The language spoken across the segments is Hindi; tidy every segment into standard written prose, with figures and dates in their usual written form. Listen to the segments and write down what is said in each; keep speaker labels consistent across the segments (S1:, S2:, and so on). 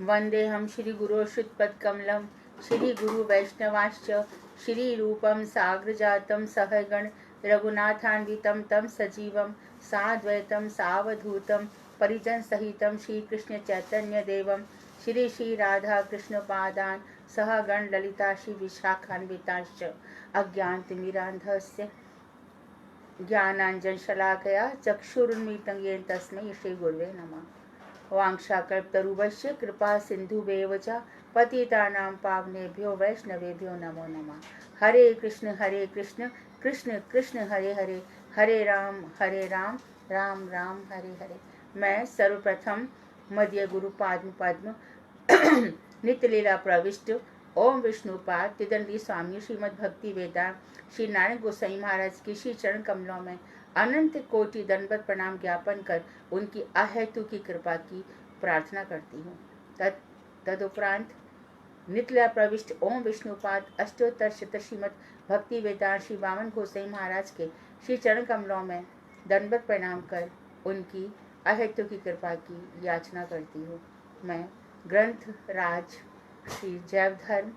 S1: वन्देऽहं श्रीगुरोर्युत्पत्कमलं श्रीगुरुवैष्णवांश्च श्रीरूपं साग्रजातं सहगण रघुनाथान्वितं तं सजीवं साद्वैतं सावधूतं परिजनसहितं श्रीकृष्णचैतन्यदेवं श्री राधाकृष्णपादान् सहगण ललिता श्रीविशाखान्विताश्च अज्ञानतिमिरान्धस्य ज्ञानाञ्जनशलाकया चक्षुरुन्मीलितं येन तस्मै श्रीगुरुवे नमः। वाञ्छाकल्पतरुभ्यश्च कृपा सिन्धुभ्येव च पतितानां पावनेभ्यो वैष्णवेभ्यो नमो नमः। हरे कृष्ण कृष्ण कृष्ण हरे हरे, हरे राम राम राम हरे हरे। मैं सर्वप्रथम मध्य गुरु पद्म नित्य लीला प्रविष्ट ओम विष्णुपाद तिदंडी स्वामी श्रीमद् भक्ति वेदांत श्री नारायण गोसाई महाराज की श्री चरण कमलों में अनंत कोटि दंडवत प्रणाम ज्ञापन कर उनकी अहेतु की कृपा की प्रार्थना करती हूँ। तदुपरांत नित्य प्रविष्ट ओम विष्णुपाद अष्टोत्तर शत श्रीमद् भक्ति वेदांत श्री वामन गोसाई महाराज के श्री चरण कमलों में दंडवत प्रणाम कर उनकी अहेतु की कृपा की याचना करती हूँ। मैं ग्रंथ राज श्री जैवधर्म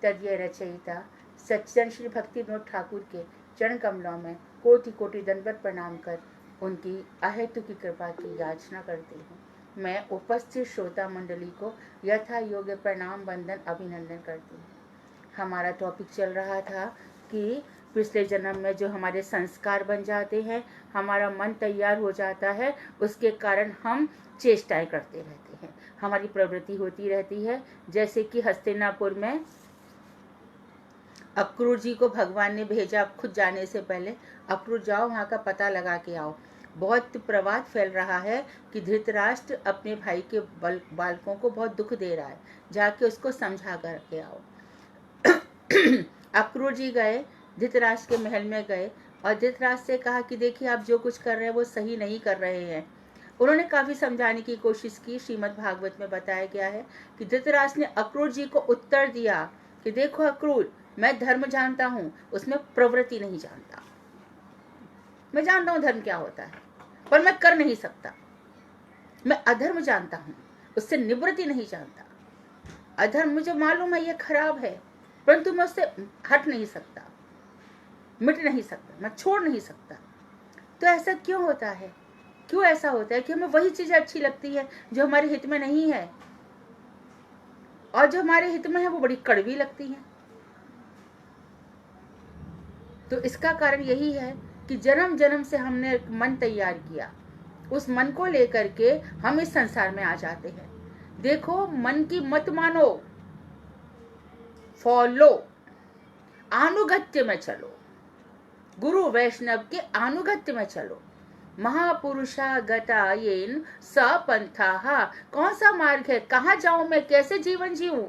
S1: तदीय रचयिता सच्चिदानंद श्री भक्ति विनोद ठाकुर के चरण कमलों में कोटि कोटि दंडवत प्रणाम कर उनकी अहेतु की कृपा की याचना करती हूँ। मैं उपस्थित श्रोता मंडली को यथा योग्य प्रणाम वंदन अभिनंदन करती हूँ। हमारा टॉपिक चल रहा था कि पिछले जन्म में जो हमारे संस्कार बन जाते हैं, हमारा मन तैयार हो जाता है, उसके कारण हम चेष्टाएं करते रहते हैं, हमारी प्रवृत्ति होती रहती है। जैसे कि हस्तिनापुर में अक्रूर जी को भगवान ने भेजा, खुद जाने से पहले अक्रूर जाओ वहाँ का पता लगा के आओ। बहुत प्रवाद फैल रहा है कि धृतराष्ट्र अपने भाई के बालकों को बहुत दुख दे रहा है, जाके उसको समझा करके आओ। अक्रूर जी गए, धृतराष्ट्र के महल में गए और धृतराष्ट्र से कहा कि देखिए आप जो कुछ कर रहे हैं वो सही नहीं कर रहे हैं। उन्होंने काफी समझाने की कोशिश की। श्रीमद् भागवत में बताया गया है कि धृतराष्ट्र ने अक्रूर जी को उत्तर दिया कि देखो अक्रूर, मैं धर्म जानता हूँ, उसमें प्रवृत्ति नहीं जानता। मैं जानता हूँ धर्म क्या होता है, पर मैं कर नहीं सकता। मैं अधर्म जानता हूँ, उससे निवृत्ति नहीं जानता। अधर्म मुझे मालूम है ये खराब है, परंतु मैं उससे हट नहीं सकता, मिट नहीं सकता, मैं छोड़ नहीं सकता। तो ऐसा क्यों होता है? क्यों ऐसा होता है कि हमें वही चीजें अच्छी लगती है जो हमारे हित में नहीं है, और जो हमारे हित में है वो बड़ी कड़वी लगती है। तो इसका कारण यही है कि जन्म जन्म से हमने मन तैयार किया, उस मन को लेकर के हम इस संसार में आ जाते हैं। देखो, मन की मत मानो, फॉलो, आनुगत्य में चलो, गुरु वैष्णव के आनुगत्य में चलो। महापुरुषा गता येन सपंथा, कौन सा मार्ग है, कहाँ जाऊं मैं, कैसे जीवन जीऊं?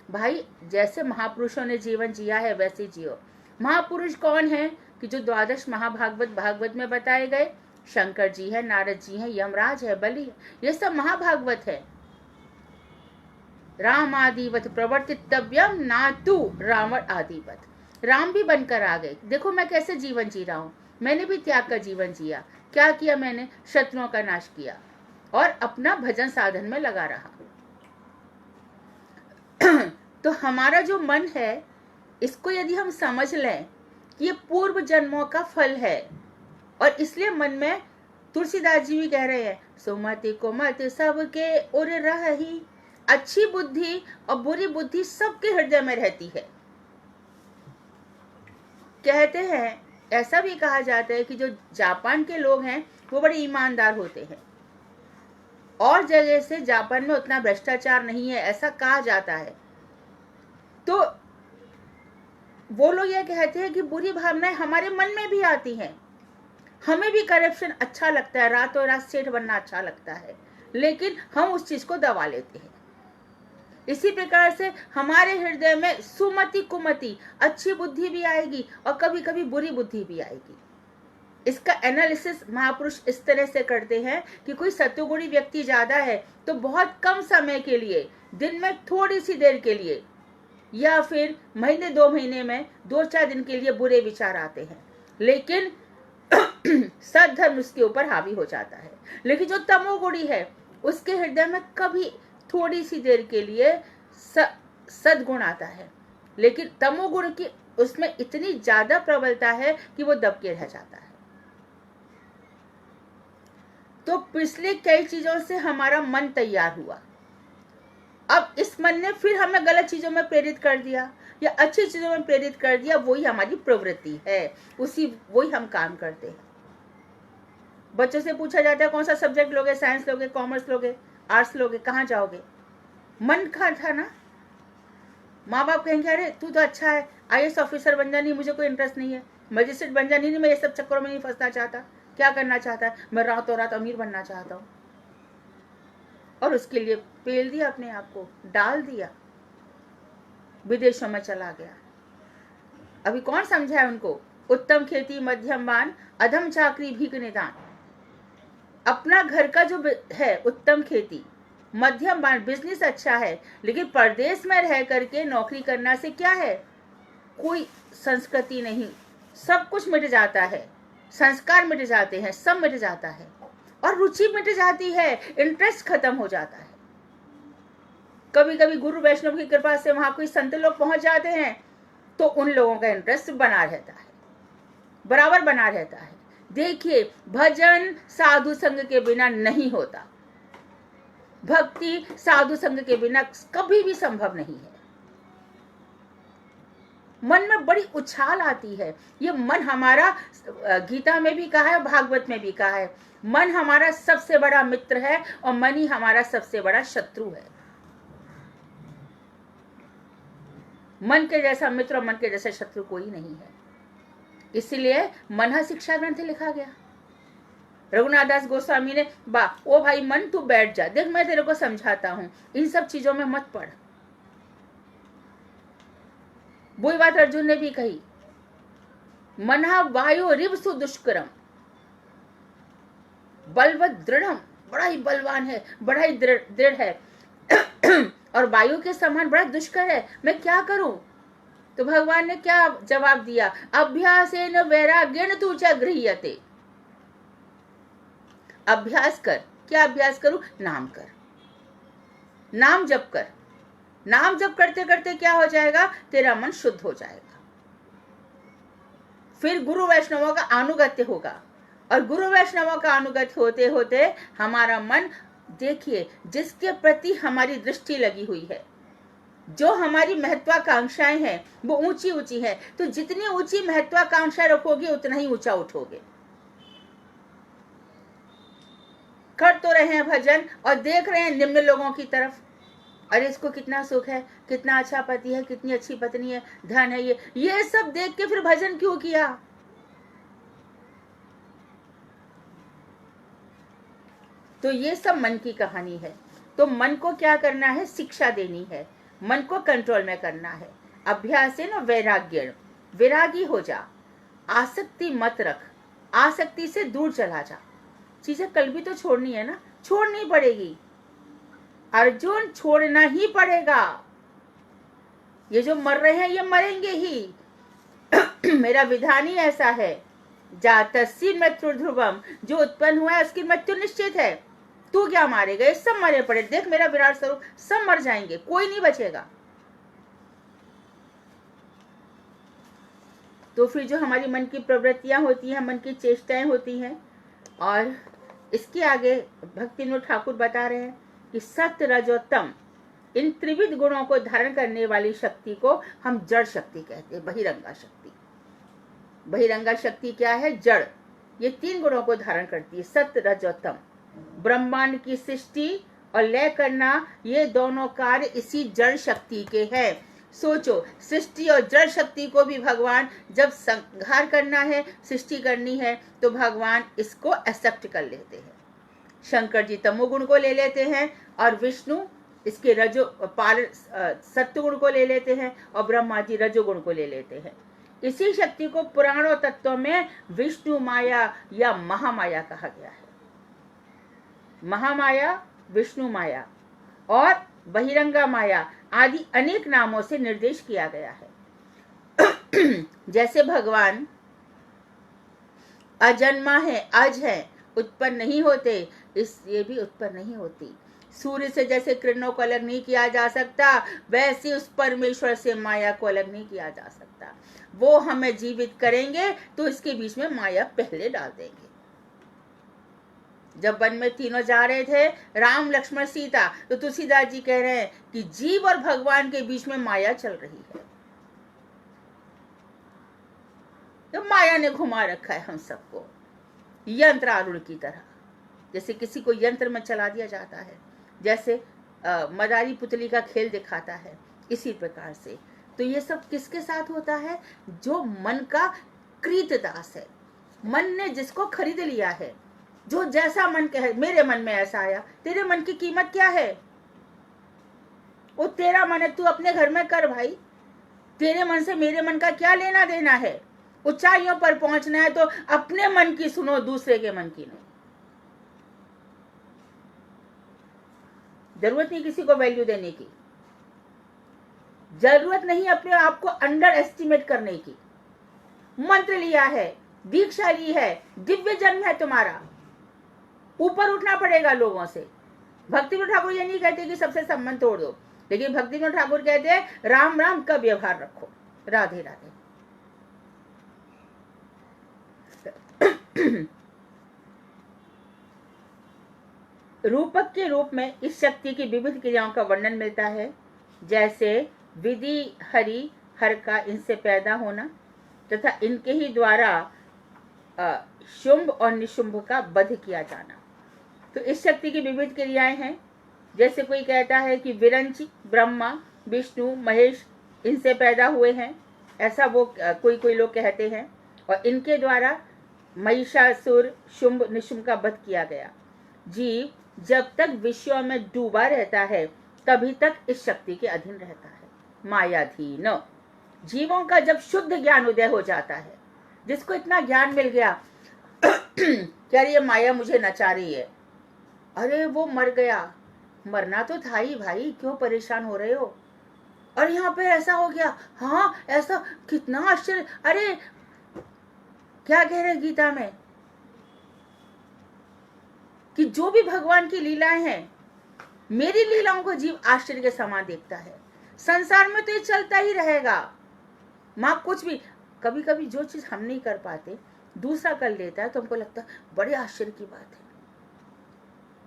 S1: भाई, जैसे महापुरुषों ने जीवन जिया है वैसे जियो। महापुरुष कौन है कि जो द्वादश भागवत में बताए गए, शंकर जी है, नारद जी है, यमराज है, बलि है, ये सब महाभागवत है। राम आदिवत प्रवर्तितव्यम नातु रावण आदिवत। राम भी बनकर आ गए। देखो मैं कैसे जीवन जी रहा हूँ, मैंने भी त्याग का जीवन जिया। क्या किया मैंने? शत्रुओं का नाश किया और अपना भजन साधन में लगा रहा। तो हमारा जो मन है, इसको यदि हम समझ लें कि ये पूर्व जन्मों का फल है, और इसलिए मन में तुलसीदास जी भी कह रहे हैं, सुमति को मत सबके उर रही, अच्छी बुद्धि और बुरी बुद्धि सबके हृदय में रहती है। कहते हैं, ऐसा भी कहा जाता है कि जो जापान के लोग हैं वो बड़े ईमानदार होते हैं, और जगह से जापान में उतना भ्रष्टाचार नहीं है, ऐसा कहा जाता है। तो वो लोग ये कहते हैं कि बुरी भावनाएं हमारे मन में भी आती हैं। हमें भी करप्शन अच्छा लगता है, रातों रात सेठ बनना अच्छा लगता है, लेकिन हम उस चीज को दबा लेते हैं। इसी प्रकार से हमारे हृदय में सुमति कुमति, अच्छी बुद्धि भी आएगी और कभी कभी बुरी बुद्धि भी आएगी। इसका एनालिसिस महापुरुष इस तरह से करते हैं कि कोई सत्वगुणी व्यक्ति ज्यादा है तो बहुत कम समय के लिए, दिन में थोड़ी सी देर के लिए, या फिर महीने 2 महीने में 2-4 दिन के लिए बुरे विचार आते हैं, लेकिन सद्धर्म उसके ऊपर हावी हो जाता है। लेकिन जो तमोगुणी है, उसके हृदय में कभी थोड़ी सी देर के लिए सद्गुण आता है, लेकिन तमोगुण की उसमें इतनी ज्यादा प्रबलता है कि वो दब के रह जाता है। तो पिछले कई चीजों से हमारा मन तैयार हुआ, अब इस मन ने फिर हमें गलत चीजों में प्रेरित कर दिया या अच्छी चीजों में प्रेरित कर दिया, वही हमारी प्रवृत्ति है, वही हम काम करते हैं। बच्चों से पूछा जाता है कौन सा सब्जेक्ट लोगे, साइंस लोगे, कॉमर्स लोगे, आर्ट्स लोगे, कहाँ जाओगे? मन का था ना। माँ बाप कहेंगे अरे तू तो अच्छा है, IAS ऑफिसर बन जा, नहीं मुझे कोई इंटरेस्ट नहीं है, मजिस्ट्रेट बन जा, नहीं मैं ये सब चक्करों में नहीं फंसना चाहता। क्या करना चाहता है? मैं रातों रात अमीर बनना चाहता हूँ, और उसके लिए पेल दिया अपने आप को, डाल दिया, विदेशों में चला गया। अभी कौन समझाए उनको? उत्तम खेती मध्यम बान, अधम चाकरी भीख निदान। अपना घर का जो है उत्तम खेती, मध्यम बान बिजनेस अच्छा है, लेकिन परदेश में रह करके नौकरी करना से क्या है? कोई संस्कृति नहीं, सब कुछ मिट जाता है, संस्कार मिट जाते हैं, सब मिट जाता है, और रुचि मिट जाती है, इंटरेस्ट खत्म हो जाता है। कभी कभी गुरु वैष्णव की कृपा से वहां कोई संत लोग पहुंच जाते हैं तो उन लोगों का इंटरेस्ट बना रहता है, बराबर बना रहता है। देखिए, भजन साधु संग के बिना नहीं होता, भक्ति साधु संग के बिना कभी भी संभव नहीं है। मन में बड़ी उछाल आती है। ये मन हमारा, गीता में भी कहा है, भागवत में भी कहा है, मन हमारा सबसे बड़ा मित्र है और मन ही हमारा सबसे बड़ा शत्रु है। मन के जैसा मित्र और मन के जैसा शत्रु कोई नहीं है। इसलिए मन शिक्षा ग्रंथ लिखा गया। रघुनाथ दास गोस्वामी ने ओ भाई मन तू बैठ जा, देख मैं तेरे को समझाता हूं, इन सब चीजों में मत पड़। वही बात अर्जुन ने भी कही, मना वायु रिव सु दुष्करम, बलवत दृढ़म, बड़ा ही बलवान है, बड़ा ही दृढ़ है, और वायु के समान बड़ा दुष्कर है, मैं क्या करूं? तो भगवान ने क्या जवाब दिया? अभ्यासेन वैराग्येन तु च गृह्यते। अभ्यास कर। क्या अभ्यास करूं? नाम कर, नाम जप कर। नाम जप करते करते क्या हो जाएगा? तेरा मन शुद्ध हो जाएगा। फिर गुरु वैष्णवों का अनुगत्य होगा, और गुरु वैष्णवों का अनुगत्य होते होते हमारा मन, देखिए जिसके प्रति हमारी दृष्टि लगी हुई है, जो हमारी महत्वाकांक्षाएं हैं वो ऊंची ऊंची है, तो जितनी ऊंची महत्वाकांक्षा रखोगे उतना ही ऊंचा उठोगे। कर तो रहे हैं भजन और देख रहे हैं निम्न लोगों की तरफ, अरे इसको कितना सुख है, कितना अच्छा पति है, कितनी अच्छी पत्नी है, धन है, ये सब देख के फिर भजन क्यों किया? तो ये सब मन की कहानी है। तो मन को क्या करना है? शिक्षा देनी है, मन को कंट्रोल में करना है। अभ्यासेन वैराग्येन, विरागी हो जा, आसक्ति मत रख, आसक्ति से दूर चला जा। चीजें कल भी तो छोड़नी है ना, छोड़नी पड़ेगी अर्जुन, छोड़ना ही पड़ेगा। ये जो मर रहे हैं ये मरेंगे ही मेरा विधान ही ऐसा है, जातस्य मृत्यु ध्रुवम, जो उत्पन्न हुआ है उसकी मृत्यु निश्चित है। तू क्या मारेगा? ये सब मरे पड़े, देख मेरा विराट स्वरूप, सब मर जाएंगे, कोई नहीं बचेगा। तो फिर जो हमारी मन की प्रवृत्तियां होती हैं, मन की चेष्टाएं होती हैं, और इसके आगे भक्ति विनोद ठाकुर बता रहे हैं कि सत्य रजोत्तम, इन त्रिविध गुणों को धारण करने वाली शक्ति को हम जड़ शक्ति कहते हैं, बहिरंगा शक्ति। बहिरंगा शक्ति क्या है? जड़। ये तीन गुणों को धारण करती है, सत्य रजोत्तम। ब्रह्मांड की सृष्टि और लय करना, ये दोनों कार्य इसी जड़ शक्ति के हैं। सोचो, सृष्टि और जड़ शक्ति को भी भगवान जब संहार करना है, सृष्टि करनी है, तो भगवान इसको एक्सेप्ट कर लेते हैं। शंकर जी तमोगुण को ले लेते हैं और विष्णु इसके सत्वगुण को ले लेते हैं, और ब्रह्मा जी रजोगुण को ले लेते हैं। इसी शक्ति को पुराणों तत्वों में विष्णु माया या महामाया कहा गया है। महामाया, विष्णु माया और बहिरंगा माया आदि अनेक नामों से निर्देश किया गया है। जैसे भगवान अजन्मा है, अज है, उत्पन्न नहीं होते, इस ये भी उत्पन्न नहीं होती। सूर्य से जैसे किरणों को अलग नहीं किया जा सकता, वैसे उस परमेश्वर से माया को अलग नहीं किया जा सकता। वो हमें जीवित करेंगे तो इसके बीच में माया पहले डाल देंगे। जब वन में तीनों जा रहे थे, राम लक्ष्मण सीता, तो तुलसीदास जी कह रहे हैं कि जीव और भगवान के बीच में माया चल रही है। तो माया ने घुमा रखा है हम सबको यंत्र आरूढ़ की तरह। जैसे किसी को यंत्र में चला दिया जाता है, जैसे मदारी पुतली का खेल दिखाता है, इसी प्रकार से। तो ये सब किसके साथ होता है? जो मन का कृतदास है, मन ने जिसको खरीद लिया है, जो जैसा मन कहे, मेरे मन में ऐसा आया, तेरे मन की कीमत क्या है? वो तेरा मन है, तू अपने घर में कर भाई। तेरे मन से मेरे मन का क्या लेना देना है? ऊंचाइयों पर पहुंचना है तो अपने मन की सुनो, दूसरे के मन की नहीं। जरूरत नहीं किसी को वैल्यू देने की, जरूरत नहीं अपने आप को अंडर एस्टिमेट करने की। मंत्र लिया है, दीक्षा ली है, दिव्य जन्म है तुम्हारा, ऊपर उठना पड़ेगा लोगों से। भक्ति विनोद ठाकुर ये नहीं कहते कि सबसे संबंध तोड़ दो, लेकिन भक्ति विनोद ठाकुर कहते हैं राम राम का व्यवहार रखो, राधे राधे। रूपक के रूप में इस शक्ति की विविध क्रियाओं का वर्णन मिलता है, जैसे विधि हरि हर का इनसे पैदा होना तथा इनके ही द्वारा शुंभ और निशुंभ का वध किया जाना। तो इस शक्ति की विविध क्रियाएं हैं। जैसे कोई कहता है कि विरंची ब्रह्मा विष्णु महेश इनसे पैदा हुए हैं, ऐसा वो कोई लोग कहते हैं, और इनके द्वारा महिषासुर शुंभ निशुंभ का वध किया गया। जीव जब तक विषयों में डूबा रहता है तभी तक इस शक्ति के अधीन रहता है, मायाधीन। जीवों का जब शुद्ध ज्ञान उदय हो जाता है, जिसको इतना ज्ञान मिल गया क्या ये माया मुझे नचा रही है, अरे वो मर गया, मरना तो था ही भाई, क्यों परेशान हो रहे हो? और यहाँ पे ऐसा हो गया, हाँ ऐसा, कितना आश्चर्य। अरे क्या कह रहे गीता में कि जो भी भगवान की लीलाएं हैं, मेरी लीलाओं को जीव आश्चर्य के समान देखता है। संसार में तो ये चलता ही रहेगा। माँ कुछ भी, कभी कभी जो चीज हम नहीं कर पाते दूसरा कर लेता है तो हमको लगता है बड़े आश्चर्य की बात है।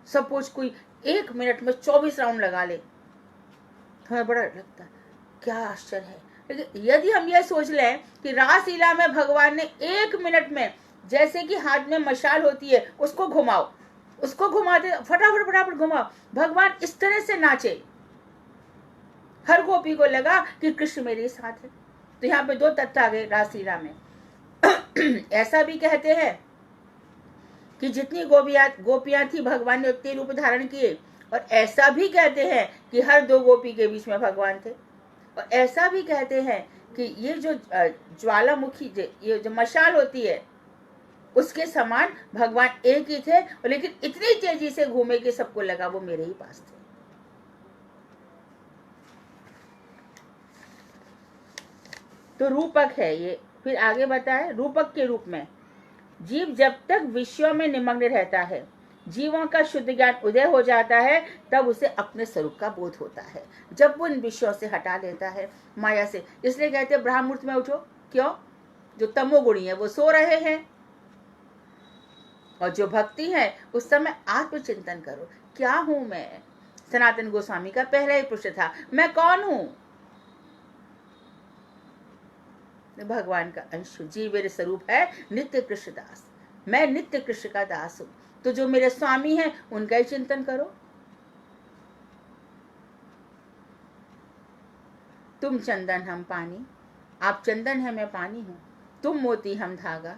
S1: सपोज कोई 1 मिनट में 24 राउंड लगा ले, हमें बड़ा लगता है क्या आश्चर्य है। लेकिन यदि हम ये सोच लें कि रासलीला में भगवान ने 1 मिनट में, जैसे कि हाथ में मशाल होती है उसको घुमाओ, उसको घुमाते फटाफट फटाफट घुमाओ, भगवान इस तरह से नाचे, हर गोपी को लगा कि कृष्ण मेरे साथ है। तो यहाँ पे 2 तथ्य आ गए रासलीला में। ऐसा भी कहते हैं कि जितनी गोपियां थी भगवान ने उतने रूप धारण किए, और ऐसा भी कहते हैं कि हर 2 गोपी के बीच में भगवान थे, और ऐसा भी कहते हैं कि ये जो ज्वालामुखी, ये जो मशाल होती है उसके समान भगवान एक ही थे, लेकिन इतनी तेजी से घूमे कि सबको लगा वो मेरे ही पास थे। तो रूपक है ये। फिर आगे बताए, रूपक के रूप में जीव जब तक विषयों में निमग्न रहता है, जीवों का शुद्ध ज्ञान उदय हो जाता है, तब उसे अपने स्वरूप का बोध होता है। जब वो इन विषयों से हटा लेता है माया से, इसलिए कहते हैं ब्रह्म मुहूर्त में उठो। क्यों? जो तमोगुणी है वो सो रहे हैं, और जो भक्ति है उस समय आत्मचिंतन करो, क्या हूं मैं। सनातन गोस्वामी का पहला ही प्रश्न था, मैं कौन हूं? भगवान का अंश, जीव मेरे स्वरूप है नित्य कृष्ण दास, मैं नित्य कृष्ण का दास हूं। तो जो मेरे स्वामी हैं उनका ही चिंतन करो। तुम चंदन हम पानी, आप चंदन है मैं पानी हूं, तुम मोती हम धागा,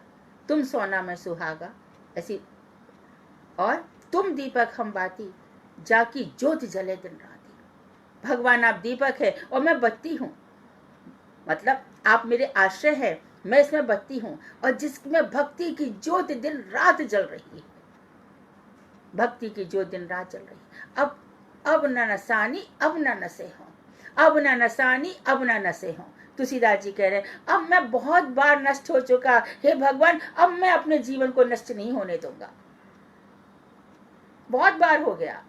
S1: तुम सोना मैं सुहागा, ऐसी। और तुम दीपक हम बाती, जाकी ज्योत जले दिन राती। भगवान आप दीपक है और मैं बत्ती हूं, मतलब आप मेरे आश्रय है, मैं इसमें बत्ती हूं, और जिसमें भक्ति की ज्योत दिन रात जल रही है, भक्ति की ज्योत दिन रात जल रही है। अब न नसानी अब न नसे हो, अब न नसानी अब न नसे हो। तुलसीदास जी कह रहे हैं अब मैं बहुत बार नष्ट हो चुका, हे भगवान अब मैं अपने जीवन को नष्ट नहीं होने दूंगा, बहुत बार हो गया।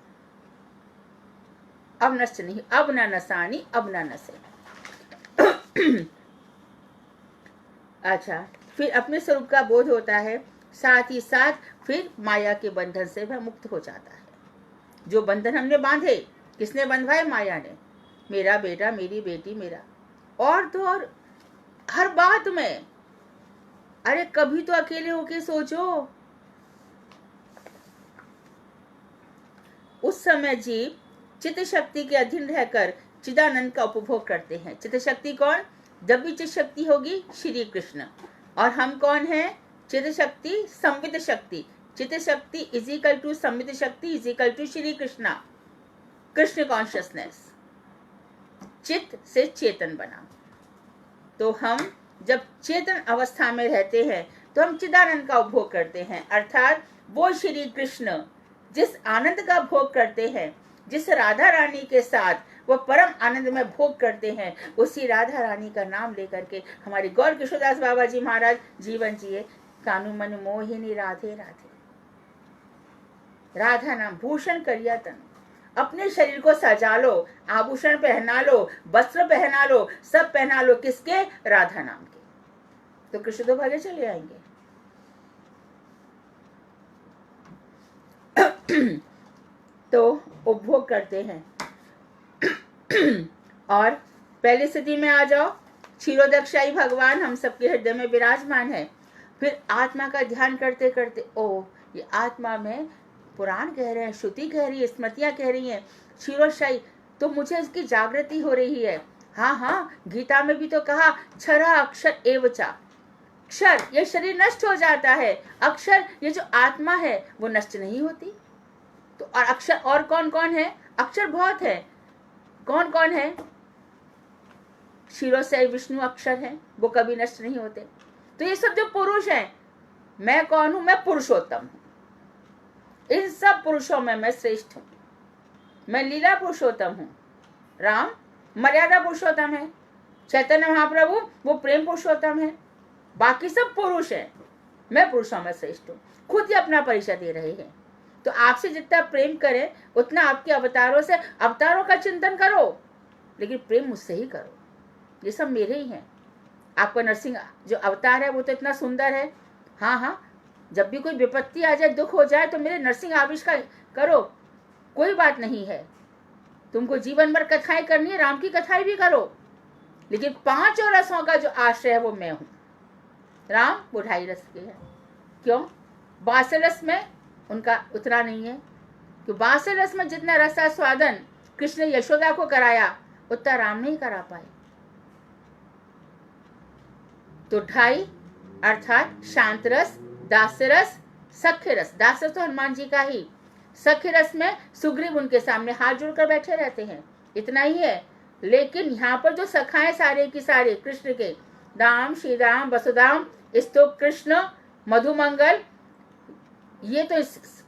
S1: अब नष्ट नहीं, अब न नसानी, अब न नसे। अच्छा, फिर अपने स्वरूप का बोध होता है, साथ ही साथ फिर माया के बंधन से वह मुक्त हो जाता है। जो बंधन हमने बांधे, किसने बंधवाए? माया ने। मेरा बेटा, मेरी बेटी, मेरा, और तो और हर बात में। अरे कभी तो अकेले होके सोचो, उस समय जीव चित्त शक्ति के अधीन रहकर चिदानंद का उपभोग करते हैं। चित्त शक्ति कौन? जब भी चित्त शक्ति होगी श्री कृष्ण। और हम कौन हैं? चित्त शक्ति, संवित शक्ति। चित्त शक्ति इज इक्वल टू संवित शक्ति is equal to Shri Krishna, Krishna consciousness. चित्त से चेतन बना। तो हम जब चेतन अवस्था में रहते हैं तो हम चिदानंद का उपभोग करते हैं, अर्थात वो श्री कृष्ण जिस आनंद का भोग करते हैं, जिस राधा रानी के साथ वो परम आनंद में भोग करते हैं, उसी राधा रानी का नाम लेकर के हमारे गौर किशोरदास बाबा जी महाराज जीवन जिए। कानू मन मोहिनी राधे राधे, राधा नाम भूषण करिया तन। अपने शरीर को सजा लो, आभूषण पहना लो, वस्त्र पहना लो, सब पहना लो, किसके? राधा नाम के। तो कृष्ण तो भागे चले आएंगे। तो उपभोग करते हैं। और पहली स्थिति में आ जाओ, क्षीरोदक्षाई भगवान हम सबके हृदय में विराजमान है। फिर आत्मा का ध्यान करते करते, ओ ये आत्मा में पुराण कह रहे हैं, श्रुति कह रही है, स्मृतियां कह रही हैं, क्षीरोदक्षाई, तो मुझे इसकी जागृति हो रही है। हाँ हाँ, गीता में भी तो कहा, क्षरा अक्षर एवचा। क्षर ये शरीर नष्ट हो जाता है, अक्षर ये जो आत्मा है वो नष्ट नहीं होती। तो और अक्षर और कौन कौन है? अक्षर बहुत है। कौन कौन है? क्षीरों से विष्णु अक्षर है, वो कभी नष्ट नहीं होते। तो ये सब जो पुरुष हैं, मैं कौन हूं? मैं पुरुषोत्तम हूं। इन सब पुरुषों में मैं श्रेष्ठ हूं। मैं लीला पुरुषोत्तम हूं। राम मर्यादा पुरुषोत्तम है, चैतन्य महाप्रभु वो प्रेम पुरुषोत्तम है, बाकी सब पुरुष है, मैं पुरुषों में श्रेष्ठ हूं। खुद ही अपना परिचय दे रहे हैं। तो आपसे जितना प्रेम करें उतना आपके अवतारों से, अवतारों का चिंतन करो, लेकिन प्रेम मुझसे ही करो। ये सब मेरे ही हैं। आपका नरसिंह जो अवतार है वो तो इतना सुंदर है। हाँ हाँ, जब भी कोई विपत्ति आ जाए, दुख हो जाए, तो मेरे नरसिंह आविष्कार करो, कोई बात नहीं है। तुमको जीवन भर कथाएं करनी है, राम की कथाएं भी करो, लेकिन 5 रसों का जो आश्रय है वो मैं हूं। राम वो 2.5 रस के हैं। क्यों? बासे रस में उनका उतना नहीं है, कि बासे रस में जितना रसा स्वादन कृष्ण यशोदा को कराया उतना राम नहीं करा पाए। तो 2.5 अर्थात शांत रस, दास्य रस, सख्य रस। दास्य रस तो हनुमान जी का ही। सख्य रस में सुग्रीव उनके सामने हाथ जोड़कर बैठे रहते हैं, इतना ही है। लेकिन यहाँ पर जो सखाएं सारे की सारे कृष्ण के, दाम, श्रीराम, वसुदाम, स्तो कृष्ण, मधुमंगल, ये तो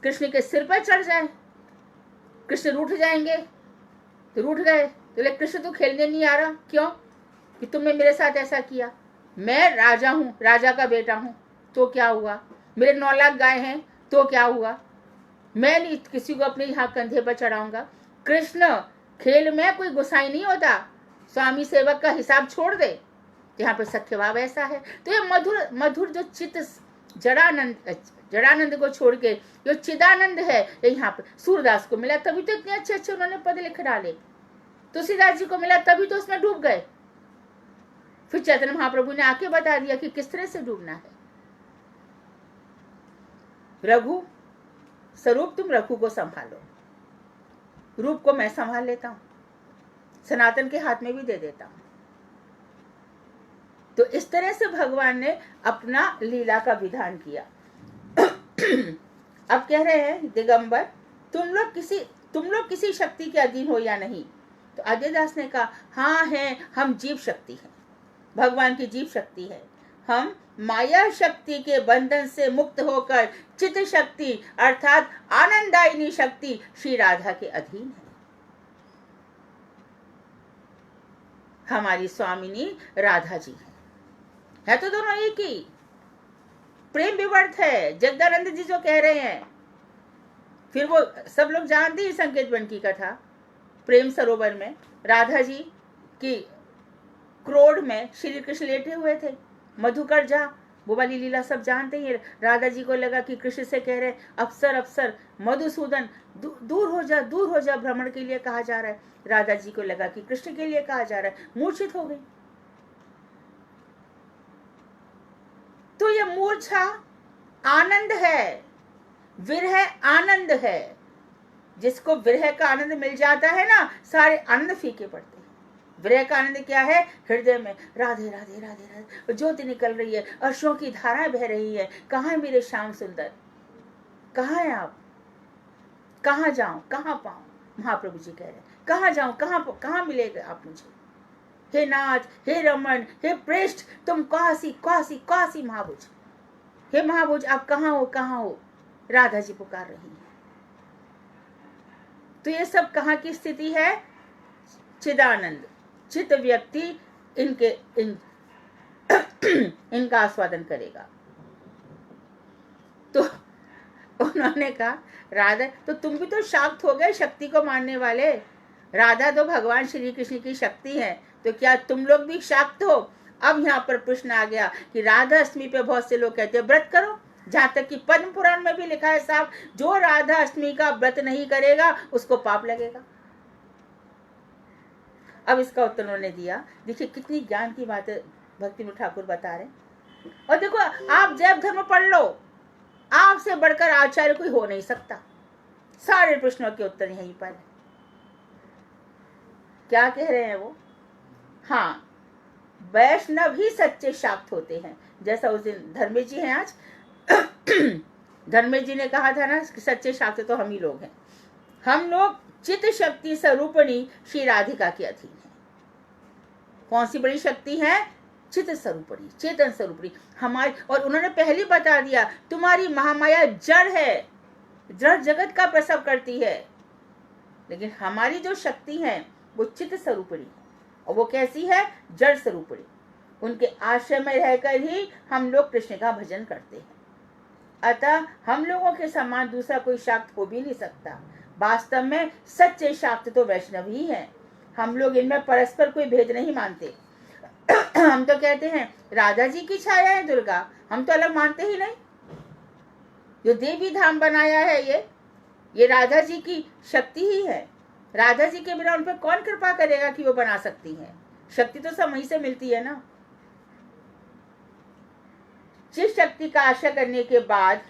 S1: कृष्ण के सिर पर चढ़ जाए, कृष्ण रूठ जाएंगे। तो रूठ गए तो ले कृष्ण तो खेलने नहीं आ रहा। क्यों? कि तुमने मेरे साथ ऐसा किया। मैं राजा हूं, राजा का बेटा हूं, तो क्या हुआ? मेरे 9 लाख गाय हैं, तो क्या हुआ? मैं नहीं किसी को अपने यहाँ कंधे पर चढ़ाऊंगा। कृष्ण खेल में कोई गुसाई नहीं होता, स्वामी सेवक का हिसाब छोड़ दे। यहाँ पर सख्य भाव ऐसा है। तो ये मधुर मधुर जो चित्त जड़ानंद को छोड़ के जो चिदानंद है, ये यहाँ पर सूरदास को मिला, तभी तो इतने अच्छे अच्छे उन्होंने पद लिख डाले। तुलसीदास जी को मिला, तभी तो उसमें डूब गए। फिर चैतन्य महाप्रभु ने आके बता दिया कि किस तरह से डूबना है। रघु स्वरूप, तुम रघु को संभालो, रूप को मैं संभाल लेता हूं, सनातन के हाथ में भी दे देता हूं। तो इस तरह से भगवान ने अपना लीला का विधान किया। अब कह रहे हैं दिगंबर, तुम लोग किसी शक्ति के अधीन हो या नहीं? तो अजयदास ने कहा, हाँ है, हम जीव शक्ति हैं, भगवान की जीव शक्ति है। हम माया शक्ति के बंधन से मुक्त होकर चित्त शक्ति अर्थात आनंदायिनी शक्ति श्री राधा के अधीन है। हमारी स्वामिनी राधा जी है तो दोनों एक ही। प्रेम विवर्त है, जगदानंद जी जो कह रहे हैं। फिर वो सब लोग जानते हैं संकेत वन की कथा। प्रेम सरोवर में राधा जी की क्रोध में श्री कृष्ण लेटे हुए थे। मधुकर जा, वो वाली लीला सब जानते हैं। राधा जी को लगा कि कृष्ण से कह रहे अप्सर अप्सर मधुसूदन दूर हो जा, भ्रमण के लिए कहा जा रहा है। राधा जी को लगा कि कृष्ण के लिए कहा जा रहा है, मूर्छित हो गई। तो यह मूर्छा आनंद है, विरह आनंद है। जिसको विरह का आनंद मिल जाता है ना, सारे आनंद फीके पड़ते हैं। विरह का आनंद क्या है? हृदय में राधे राधे राधे राधे ज्योति निकल रही है, अश्रों की धाराएं बह रही है। कहाँ है मेरे श्याम सुंदर, कहाँ है आप, कहाँ जाऊं, कहाँ पाऊं? महाप्रभु जी कह रहे हैं कहाँ जाऊं, कहाँ मिलेगा आप मुझे? हे नाथ, हे रमन, हे प्रेष्ठ, तुम काशी काशी काशी महाभुज, हे महाभुज आप कहाँ हो, कहाँ हो? राधा जी पुकार रही है। तो ये सब कहाँ की स्थिति है? चिदानंद, चित व्यक्ति इनका आस्वादन करेगा। तो उन्होंने कहा राधा, तो तुम भी तो शाक्त हो गए, शक्ति को मानने वाले। राधा तो भगवान श्री कृष्ण की शक्ति है, तो क्या तुम लोग भी शाक्त हो? अब यहाँ पर प्रश्न आ गया कि राधा अष्टमी पे बहुत से लोग कहते हैं व्रत करो, जहाँ तक कि पद्म पुराण में भी लिखा है साहब, जो राधा अष्टमी का व्रत नहीं करेगा उसको पाप लगेगा। अब इसका उत्तर उन्होंने दिया। देखिए कितनी ज्ञान की बात भक्ति में ठाकुर बता रहे। और देखो, आप जैव धर्म पढ़ लो, आपसे बढ़कर आचार्य कोई हो नहीं सकता। सारे प्रश्नों के उत्तर यहीं पर है। क्या कह रहे हैं वो? हाँ, वैष्णव ही सच्चे शाक्त होते हैं। जैसा उस दिन धर्मेश जी हैं, आज धर्मेश जी ने कहा था ना कि सच्चे शाक्त तो हम ही लोग हैं। हम लोग चित शक्ति स्वरूपणी श्री राधिका के अधीन है। कौन सी बड़ी शक्ति है? चित स्वरूपणी, चेतन स्वरूपणी हमारी। और उन्होंने पहले बता दिया, तुम्हारी महामाया जड़ है, जड़ जगत का प्रसव करती है, लेकिन हमारी जो शक्ति है वो चित स्वरूपणी है। और वो कैसी है? जड़ स्वरूपणी। उनके आश्रय में रहकर ही हम लोग कृष्ण का भजन करते हैं। अतः हम लोगों के समान दूसरा कोई शाक्त हो भी नहीं सकता। वास्तव में सच्चे शाक्त तो वैष्णव ही हैं। हम लोग इनमें परस्पर कोई भेद नहीं मानते। हम तो कहते हैं राधा जी की छाया है दुर्गा, हम तो अलग मानते ही नहीं। जो देवी धाम बनाया है ये राधा जी की शक्ति ही है। राधा जी के बिना उन पर कौन कृपा करेगा कि वो बना सकती हैं? शक्ति तो सब वहीं से मिलती है ना। जिस शक्ति का आशा करने के बाद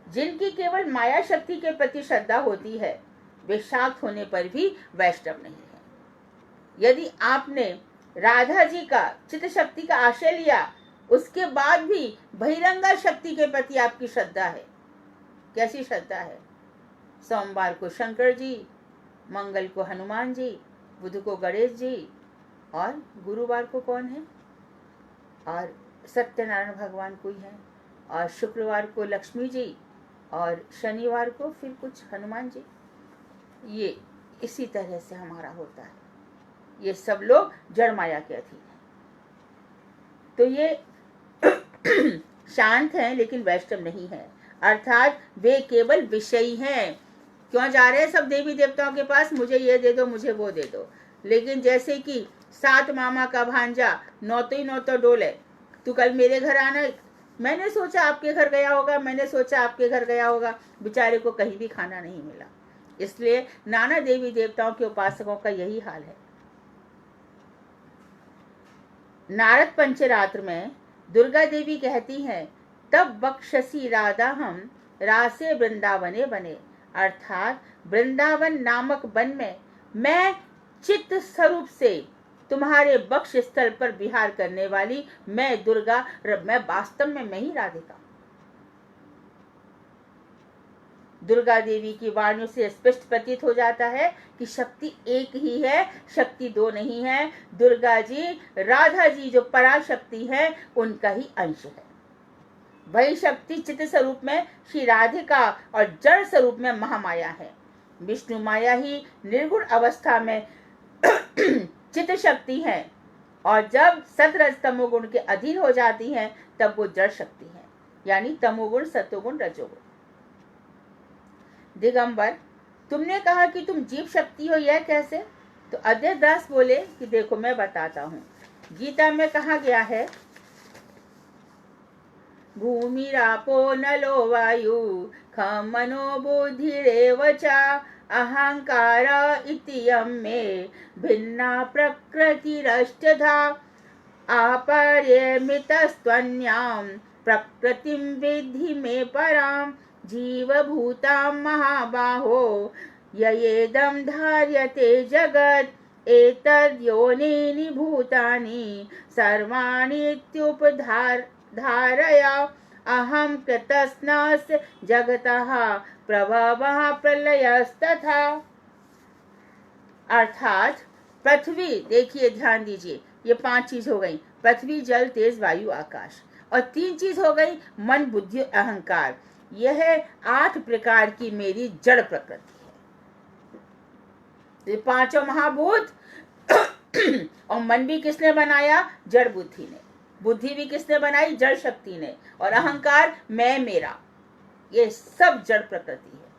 S1: जिनकी केवल माया शक्ति के प्रति श्रद्धा होती है, वे शाक्त होने पर भी वैष्णव नहीं है। यदि आपने राधा जी का चित्त शक्ति का आश्रय लिया, उसके बाद भी बहिरंगा शक्ति के प्रति आपकी श्रद्धा है, कैसी श्रद्धा है? सोमवार को शंकर जी, मंगल को हनुमान जी, बुध को गणेश जी, और गुरुवार को कौन है? और सत्यनारायण भगवान कोई है, और शुक्रवार को लक्ष्मी जी, और शनिवार को फिर कुछ हनुमान जी। ये इसी तरह से हमारा होता है। ये सब लोग जड़ माया के अधीन हैं। तो ये शांत हैं लेकिन वैष्णव नहीं है, अर्थात वे केवल विषयी हैं। क्यों जा रहे हैं सब देवी देवताओं के पास? मुझे ये दे दो, मुझे वो दे दो। लेकिन जैसे कि 7 मामा का भांजा, 9 ही 9 डोले, तू कल मेरे घर आना, मैंने सोचा आपके घर गया होगा, मैंने सोचा आपके घर गया होगा, बेचारे को कहीं भी खाना नहीं मिला। इसलिए नाना देवी देवताओं के उपासकों का यही हाल है। नारद पंचरात्र में दुर्गा देवी कहती हैं, तब बक्षसी राधा हम रासे वृंदावने बने, अर्थात वृंदावन नामक वन में मैं चित्त स्वरूप से तुम्हारे बक्ष स्थल पर विहार करने वाली मैं दुर्गा, मैं वास्तव में मैं ही राधिका। दुर्गा देवी की वाणियों से स्पष्ट प्रतीत हो जाता है कि शक्ति एक ही है, शक्ति 2 नहीं है। दुर्गा जी, राधा जी जो पराशक्ति है, उनका ही अंश है। वही शक्ति चित्त स्वरूप में श्री राधिका और जड़ स्वरूप में महामाया है। विष्णु माया ही निर्गुण अवस्था में चित्त शक्ति है, और जब सतरज तमोगुण के अधीन हो जाती हैं तब वो जड़ शक्ति है, यानी तमोगुण सत्वगुण रजोगुण। दिगंबर, तुमने कहा कि तुम जीव शक्ति हो, यह कैसे? तो अद्वैत दास बोले कि देखो मैं बताता हूँ। गीता में कहा गया है, भूमिरापो नलो वायु खम मनो बुद्धिरेव च अहंकार इत्ययं मे भिन्ना प्रकृतिरष्टधा आपरिमितस्त्वन्यां प्रकृतिं विद्धि मे परां जीवभूतां महाबाहो ययेदं धार्यते जगत् एतद्योनीनि भूतानि सर्वाणीत्युपधारया अहं कृतस्नस्य जगतः प्रभवः प्रलयस्तथा। अर्थात पृथ्वी, देखिए ध्यान दीजिए, ये 5 चीज हो गई, पृथ्वी जल तेज वायु आकाश, और 3 चीज हो गई मन बुद्धि अहंकार। यह 8 प्रकार की मेरी जड़ प्रकृति है। ये 5 महाभूत और मन भी किसने बनाया? जड़ बुद्धि ने। बुद्धि भी किसने बनाई? जड़ शक्ति ने। और अहंकार मैं मेरा, ये सब जड़ प्रकृति है।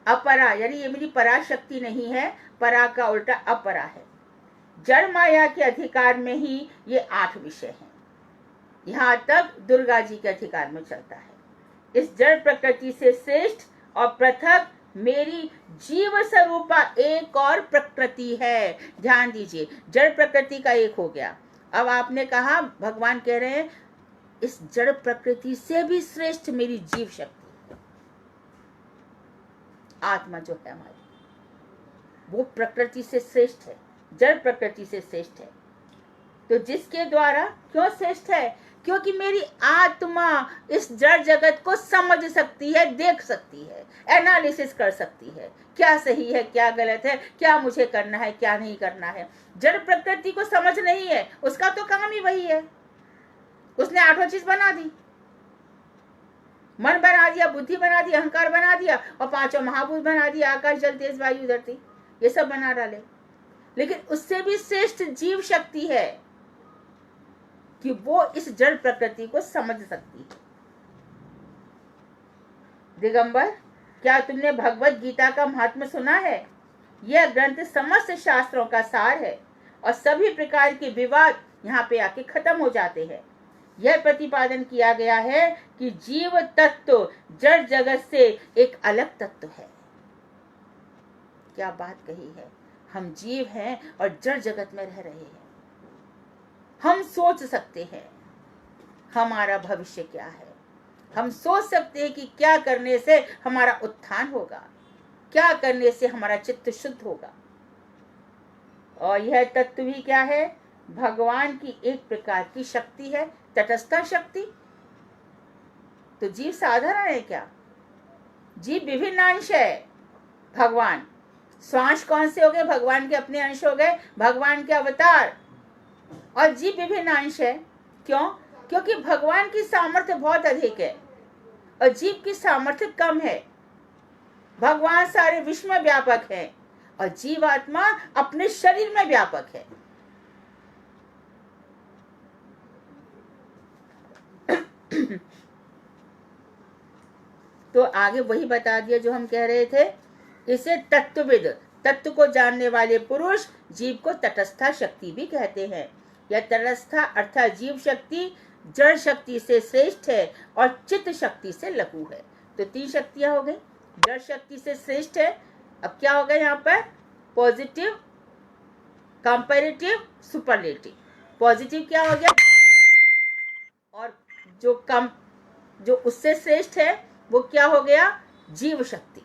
S1: अपरा यानी ये मेरी पराशक्ति नहीं है, परा का उल्टा अपरा है। जड़ माया के अधिकार में ही ये 8 विषय हैं। यहाँ तक दुर्गा जी के अधिकार में चलता है। इस जड़ प्रकृति से श्रेष्ठ और पृथक मेरी जीव स्वरूपा एक और प्रकृति है। ध्यान दीजिए, जड़ प्रकृति का एक हो गया। अब आपने कहा, भगवान कह रहे हैं इस जड़ प्रकृति से भी श्रेष्ठ मेरी जीव शक्ति, आत्मा जो है हमारी, वो प्रकृति से श्रेष्ठ है, जड़ प्रकृति से श्रेष्ठ है। तो जिसके द्वारा क्यों श्रेष्ठ है? क्योंकि मेरी आत्मा इस जड़ जगत को समझ सकती है, देख सकती है, एनालिसिस कर सकती है, क्या सही है क्या गलत है, क्या मुझे करना है क्या नहीं करना है। जड़ प्रकृति को समझ नहीं है, उसका तो काम ही वही है। उसने 8 चीज बना दी, मन बना दिया, बुद्धि बना दी, अहंकार बना दिया, और 5 महाभूत बना दिया, आकाश जल तेज वायु धरती, ये सब बना डाले। लेकिन उससे भी श्रेष्ठ जीव शक्ति है कि वो इस जड़ प्रकृति को समझ सकती है। दिगंबर, क्या तुमने भगवत गीता का महात्म्य सुना है? यह ग्रंथ समस्त शास्त्रों का सार है और सभी प्रकार के विवाद यहाँ पे आके खत्म हो जाते हैं। यह प्रतिपादन किया गया है कि जीव तत्व जड़ जगत से एक अलग तत्व है। क्या बात कही है! हम जीव हैं और जड़ जगत में रह रहे हैं। हम सोच सकते हैं हमारा भविष्य क्या है, हम सोच सकते हैं कि क्या करने से हमारा उत्थान होगा, क्या करने से हमारा चित्त शुद्ध होगा। और यह तत्व भी क्या है? भगवान की एक प्रकार की शक्ति है, तटस्थ शक्ति। तो जीव साधारण है क्या? जीव विभिन्न अंश है। भगवान श्वास कौन से हो गए? भगवान के अपने अंश हो गए, भगवान के अवतार। और जीव विभिन्न अंश है। क्यों? क्योंकि भगवान की सामर्थ्य बहुत अधिक है और जीव की सामर्थ्य कम है। भगवान सारे विश्व में व्यापक है और जीवात्मा अपने शरीर में व्यापक है। तो आगे वही बता दिया जो हम कह रहे थे। इसे तत्वविद, तत्व को जानने वाले पुरुष जीव को तटस्था शक्ति भी कहते हैं। यह तटस्था अर्थात जीव शक्ति जड़ शक्ति से श्रेष्ठ है और चित्त शक्ति से लघु है। तो 3 शक्तियां हो गई। जड़ शक्ति से श्रेष्ठ है। अब क्या हो गया यहाँ पर? Positive, comparative, superlative. पॉजिटिव क्या हो गया? और जो उससे श्रेष्ठ है वो क्या हो गया? जीव शक्ति।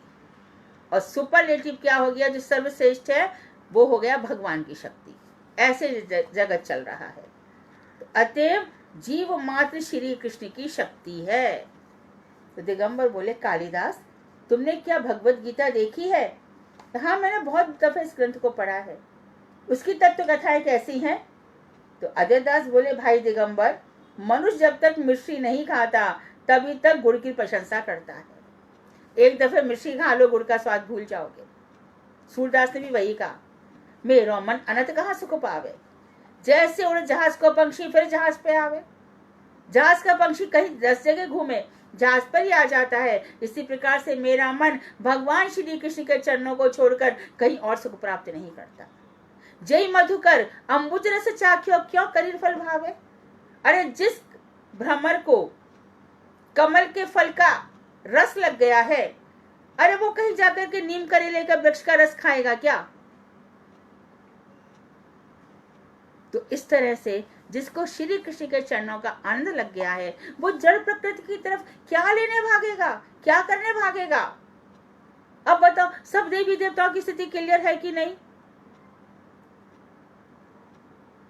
S1: और सुपरलेटिव क्या हो गया? जो सर्वश्रेष्ठ है वो हो गया भगवान की शक्ति। ऐसे जगत चल रहा है। तो अतएव जीव मात्र श्री कृष्ण की शक्ति है। तो दिगंबर बोले, कालिदास तुमने क्या भगवत गीता देखी है? हाँ, मैंने बहुत दफे इस ग्रंथ को पढ़ा है। उसकी तत्व कथाएं कैसी हैं? तो अजयदास बोले, भाई दिगंबर, मनुष्य जब तक मिश्री नहीं खाता तभी तक गुड़ की प्रशंसा करता है। एक दफे मिश्री खा लो, गुड़ का स्वाद भूल जाओगे। सूरदास ने भी वही कहा, मेरो मन अनंत कहाँ सुख पावे। जैसे उड़ जहाज को पंक्षी फिर जहाज पे आवे। जहाज का पंक्षी कहीं 10 जगह घूमे, जहाज पर ही आ जाता है। इसी प्रकार से मेरा मन भगवान श्री कृष्ण के चरणों को छोड़कर कहीं और सुख प्राप्त नहीं करता। जय मधुकर अम्बुज रस चाख्यो क्यों करीर फल भावे। अरे जिस भ्रमर को कमल के फल का रस लग गया है, अरे वो कहीं जाकर के नीम करेले का वृक्ष का रस खाएगा क्या? तो इस तरह से जिसको श्री कृष्ण के चरणों का आनंद लग गया है, वो जड़ प्रकृति की तरफ क्या लेने भागेगा, क्या करने भागेगा? अब बताओ, सब देवी देवताओं की स्थिति क्लियर है कि नहीं?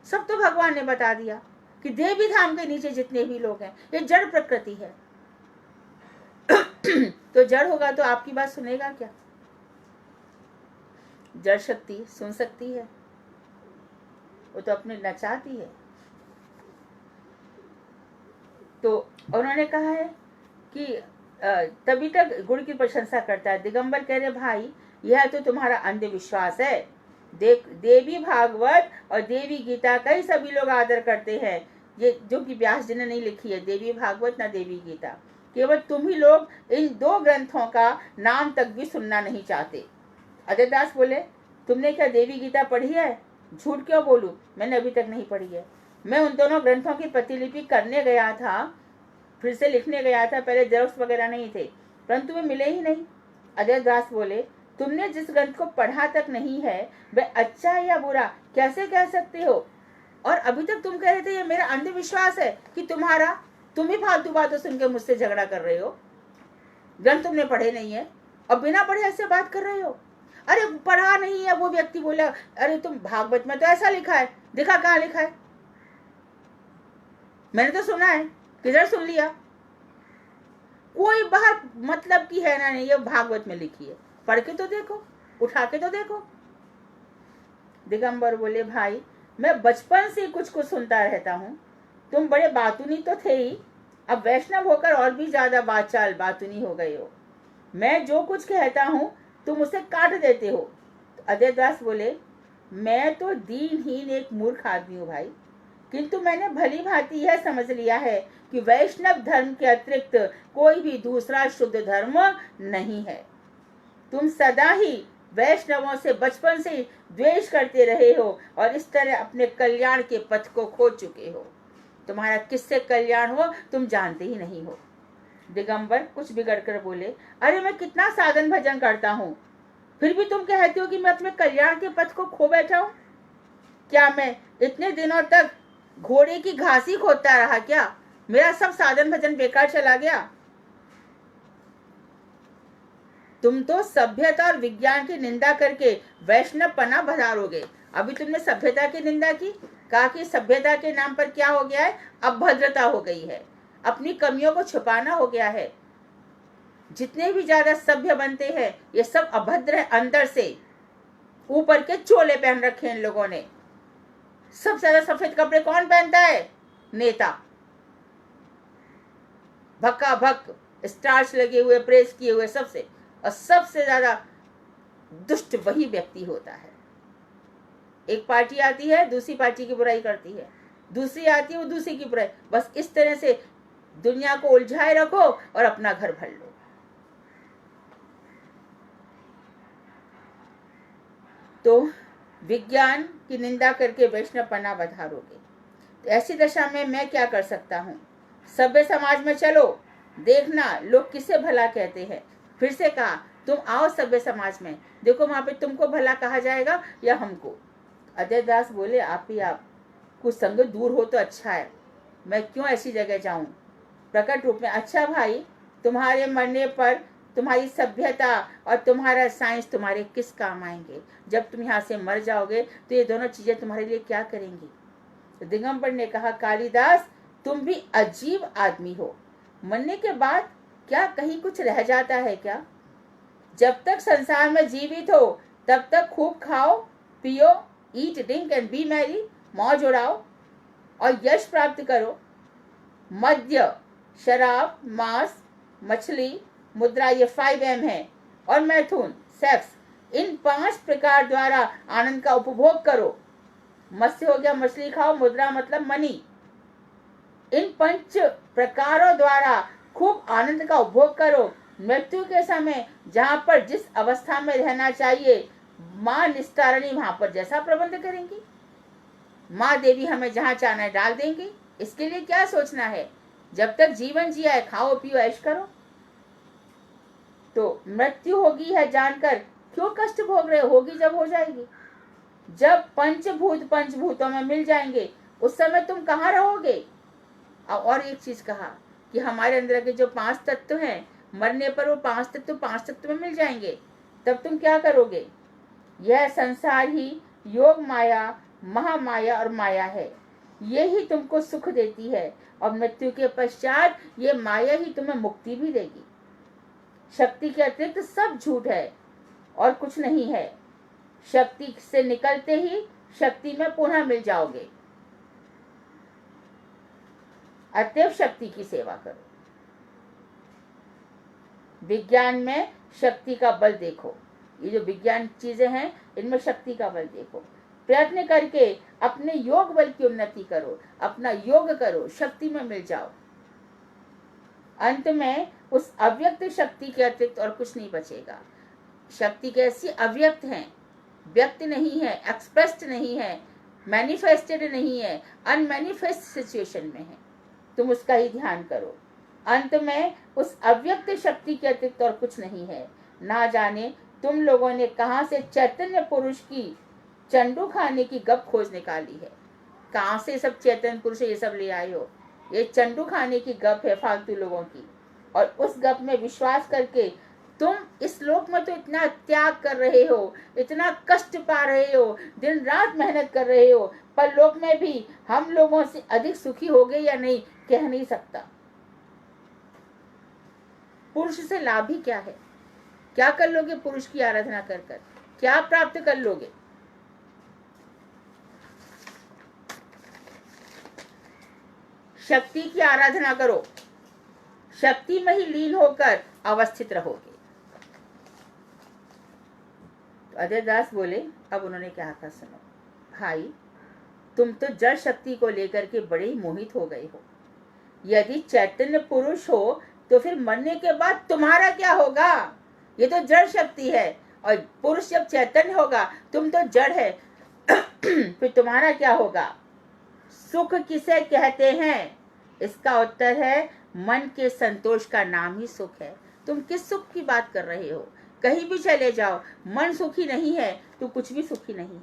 S1: सब तो भगवान ने बता दिया कि देवी धाम के नीचे जितने भी लोग हैं, ये जड़ प्रकृति है। तो जड़ होगा तो आपकी बात सुनेगा क्या? जड़ शक्ति सुन सकती है, वो तो अपने नचाती है। तो उन्होंने कहा है कि तभी तक गुण की प्रशंसा करता है। दिगंबर कह रहे भाई, यह तो तुम्हारा अंधविश्वास है। देवी भागवत और देवी गीता का ही सभी लोग आदर करते हैं, ये जो कि व्यास जी ने नहीं लिखी है, देवी भागवत ना देवी गीता। केवल तुम ही लोग इन दो ग्रंथों का नाम तक भी सुनना नहीं चाहते। अजय दास बोले, तुमने क्या देवी गीता पढ़ी है? झूठ क्यों बोलूं, मैंने अभी तक नहीं पढ़ी है। मैं उन दोनों ग्रंथों की प्रतिलिपि करने गया था, फिर से लिखने गया था, पहले जेरॉक्स वगैरह नहीं थे, परंतु वे मिले ही नहीं। अजय दास बोले, तुमने जिस ग्रंथ को पढ़ा तक नहीं है वह अच्छा है या बुरा कैसे कह सकते हो? और अभी तक तुम कह रहे थे ये मेरा अंधविश्वास है कि तुम ही फालतू बातें सुन के मुझसे झगड़ा कर रहे हो। ग्रंथ तुमने पढ़े नहीं है और बिना पढ़े ऐसे बात कर रहे हो। अरे पढ़ा नहीं है, वो व्यक्ति बोला, अरे तुम भागवत में तो ऐसा लिखा है, देखा कहाँ लिखा है? मैंने तो सुना है, किधर सुन लिया? कोई बात मतलब की है ना, नहीं, ये भागवत में लिखी है, पढ़ के तो देखो, उठा के तो देखो। दिगंबर बोले, भाई मैं बचपन से कुछ कुछ सुनता रहता हूँ, तुम बड़े बातूनी तो थे ही, अब वैष्णव होकर और भी ज्यादा बाचाल बातूनी हो गए हो। मैं जो कुछ कहता हूँ तुम उसे काट देते हो। तो अजय दास बोले, मैं तो दीनहीन एक मूर्ख आदमी हूँ भाई, किंतु मैंने भली भांति यह समझ लिया है कि वैष्णव धर्म के अतिरिक्त कोई भी दूसरा शुद्ध धर्म नहीं है। तुम सदा ही वैष्णवों से बचपन से द्वेष करते रहे हो और इस तरह अपने कल्याण के पथ को खो चुके हो। तुम्हारा किससे कल्याण हो तुम जानते ही नहीं हो। दिगंबर कुछ बिगड़ कर बोले, अरे मैं कितना साधन भजन करता हूँ, फिर भी तुम कहते हो कि मैं अपने कल्याण के पथ को खो बैठा हूँ? क्या मैं इतने दिनों तक घोड़े की घास ही खोदता रहा क्या? मेरा सब साधन भजन बेकार चला गया? तुम तो सभ्यता और विज्ञान की निंदा करके वैष्णव पना बधारोगे। अभी तुमने सभ्यता की निंदा की, कहा कि सभ्यता के नाम पर क्या हो गया है, अभद्रता हो गई है, अपनी कमियों को छुपाना हो गया है। जितने भी ज्यादा सभ्य बनते हैं ये सब अभद्र है अंदर से, ऊपर के चोले पहन रखे इन लोगों ने। सबसे ज्यादा सफेद कपड़े कौन पहनता है? नेता, भक्का भक स्टार्च लगे हुए, प्रेस किए हुए, सबसे, और सबसे ज्यादा दुष्ट वही व्यक्ति होता है। एक पार्टी आती है दूसरी पार्टी की बुराई करती है, दूसरी आती है वो दूसरी की बुराई, बस इस तरह से दुनिया को उलझाए रखो और अपना घर भर लो। तो विज्ञान की निंदा करके वैष्णवपना बधारोगे। तो ऐसी दशा में मैं क्या कर सकता हूँ? सभ्य समाज में चलो, देखना लोग किसे भला कहते हैं। फिर से कहा, तुम आओ सभ्य समाज में, देखो वहां पे तुमको भला कहा जाएगा या हमको। अजय दास बोले, आप ही आप, कुछ संग दूर हो तो अच्छा है, मैं क्यों ऐसी जगह जाऊं? प्रकट रूप में, अच्छा भाई, तुम्हारे मरने पर तुम्हारी सभ्यता और तुम्हारा साइंस तुम्हारे किस काम आएंगे? जब तुम यहाँ से मर जाओगे तो ये दोनों चीजें तुम्हारे लिए क्या करेंगी? तो दिगंबर ने कहा, कालिदास तुम भी अजीब आदमी हो, मरने के बाद क्या कहीं कुछ रह जाता है क्या? जब तक संसार में जीवित हो तब तक खूब खाओ पियो, eat drink and B Mary, मौज उड़ाओ और यश प्राप्त करो। मद्य, शराब, मांस, मछली, मुद्रा, ये 5M है, और मैथुन, सेक्स, इन 5 प्रकार द्वारा आनंद का उपभोग करो। मत्स्य हो गया, मछली खाओ, मुद्रा मतलब मनी। इन 5 प्रकारों द्वारा खूब आनंद का उपभोग करो। मृत्यु के समय जहाँ पर जिस अवस्था में रहना चाहिए, माँ निस्तारणी वहां पर जैसा प्रबंध करेंगी। माँ देवी हमें जहाँ चाहना है डाल देंगी। इसके लिए क्या सोचना है, जब तक जीवन जिया है खाओ पियो ऐश करो। तो मृत्यु होगी है जानकर क्यों कष्ट भोग रहे, होगी जब हो जाएगी। जब पंचभूतों में मिल जाएंगे उस समय तुम कहाँ रहोगे। और एक चीज कहा कि हमारे अंदर के जो 5 तत्व हैं, मरने पर वो 5 तत्व में मिल जाएंगे। तब तुम क्या करोगे। यह संसार ही योग माया, महामाया और माया है। ये ही तुमको सुख देती है और मृत्यु के पश्चात ये माया ही तुम्हें मुक्ति भी देगी। शक्ति के अतिरिक्त सब झूठ है और कुछ नहीं है। शक्ति से निकलते ही शक्ति में पुनः मिल जाओगे। अतएव शक्ति की सेवा करो। विज्ञान में शक्ति का बल देखो। ये जो विज्ञान चीजें हैं इनमें शक्ति का बल देखो। प्रयत्न करके अपने योग बल की उन्नति करो, अपना योग करो, शक्ति में मिल जाओ। अंत में उस अव्यक्त शक्ति के अतिरिक्त और कुछ नहीं बचेगा। शक्ति कैसी अव्यक्त है, व्यक्त नहीं है, एक्सप्रेस्ड नहीं है, मैनिफेस्टेड नहीं है, अनमैनिफेस्ट सिचुएशन में है। तुम उसका ही ध्यान करो। अंत में उस अव्यक्त शक्ति के अतिरिक्त और कुछ नहीं है। ना जाने तुम लोगों ने कहां से चैतन्य पुरुष की चंडू खाने की गप खोज निकाली है। कहां से सब चैतन्य पुरुष ये सब ले आए हो। ये चंडू खाने की गप है फालतू लोगों की। और उस गप में विश्वास करके तुम इस लोक में तो इतना त्याग कर रहे हो, इतना कष्ट पा रहे हो, दिन रात मेहनत कर रहे हो, पर लोक में भी हम लोगों से अधिक सुखी हो गए या नहीं कह नहीं सकता। पुरुष से लाभ ही क्या है। क्या कर लोगे पुरुष की आराधना कर कर, क्या प्राप्त कर लोगे। शक्ति की आराधना करो, शक्ति में ही लीन होकर अवस्थित रहोगे। तो अजय दास बोले, अब उन्होंने क्या कहा सुनो। भाई तुम तो जड़ शक्ति को लेकर के बड़े ही मोहित हो गए हो। यदि चैतन्य पुरुष हो तो फिर मरने के बाद तुम्हारा क्या होगा। ये तो जड़ शक्ति है और पुरुष जब चैतन्य होगा, तुम तो जड़ है फिर तुम्हारा क्या होगा। सुख किसे कहते हैं, इसका उत्तर है मन के संतोष का नाम ही सुख है। तुम किस सुख की बात कर रहे हो। कहीं भी चले जाओ, मन सुखी नहीं है तो कुछ भी सुखी नहीं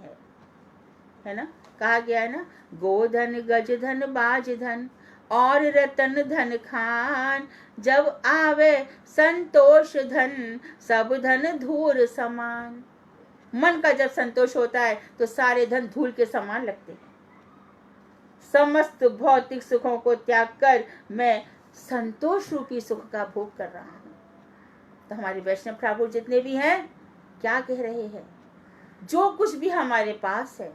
S1: है ना। कहा गया है ना, गोधन गज धन बाज धन और रतन धन खान, जब आवे संतोष धन सब धन धूल समान। मन का जब संतोष होता है तो सारे धन धूल के समान लगते हैं। समस्त भौतिक सुखों को त्याग कर मैं संतोष रूपी सुख का भोग कर रहा हूं। तो हमारे वैष्णव ठाकुर जितने भी हैं क्या कह रहे हैं, जो कुछ भी हमारे पास है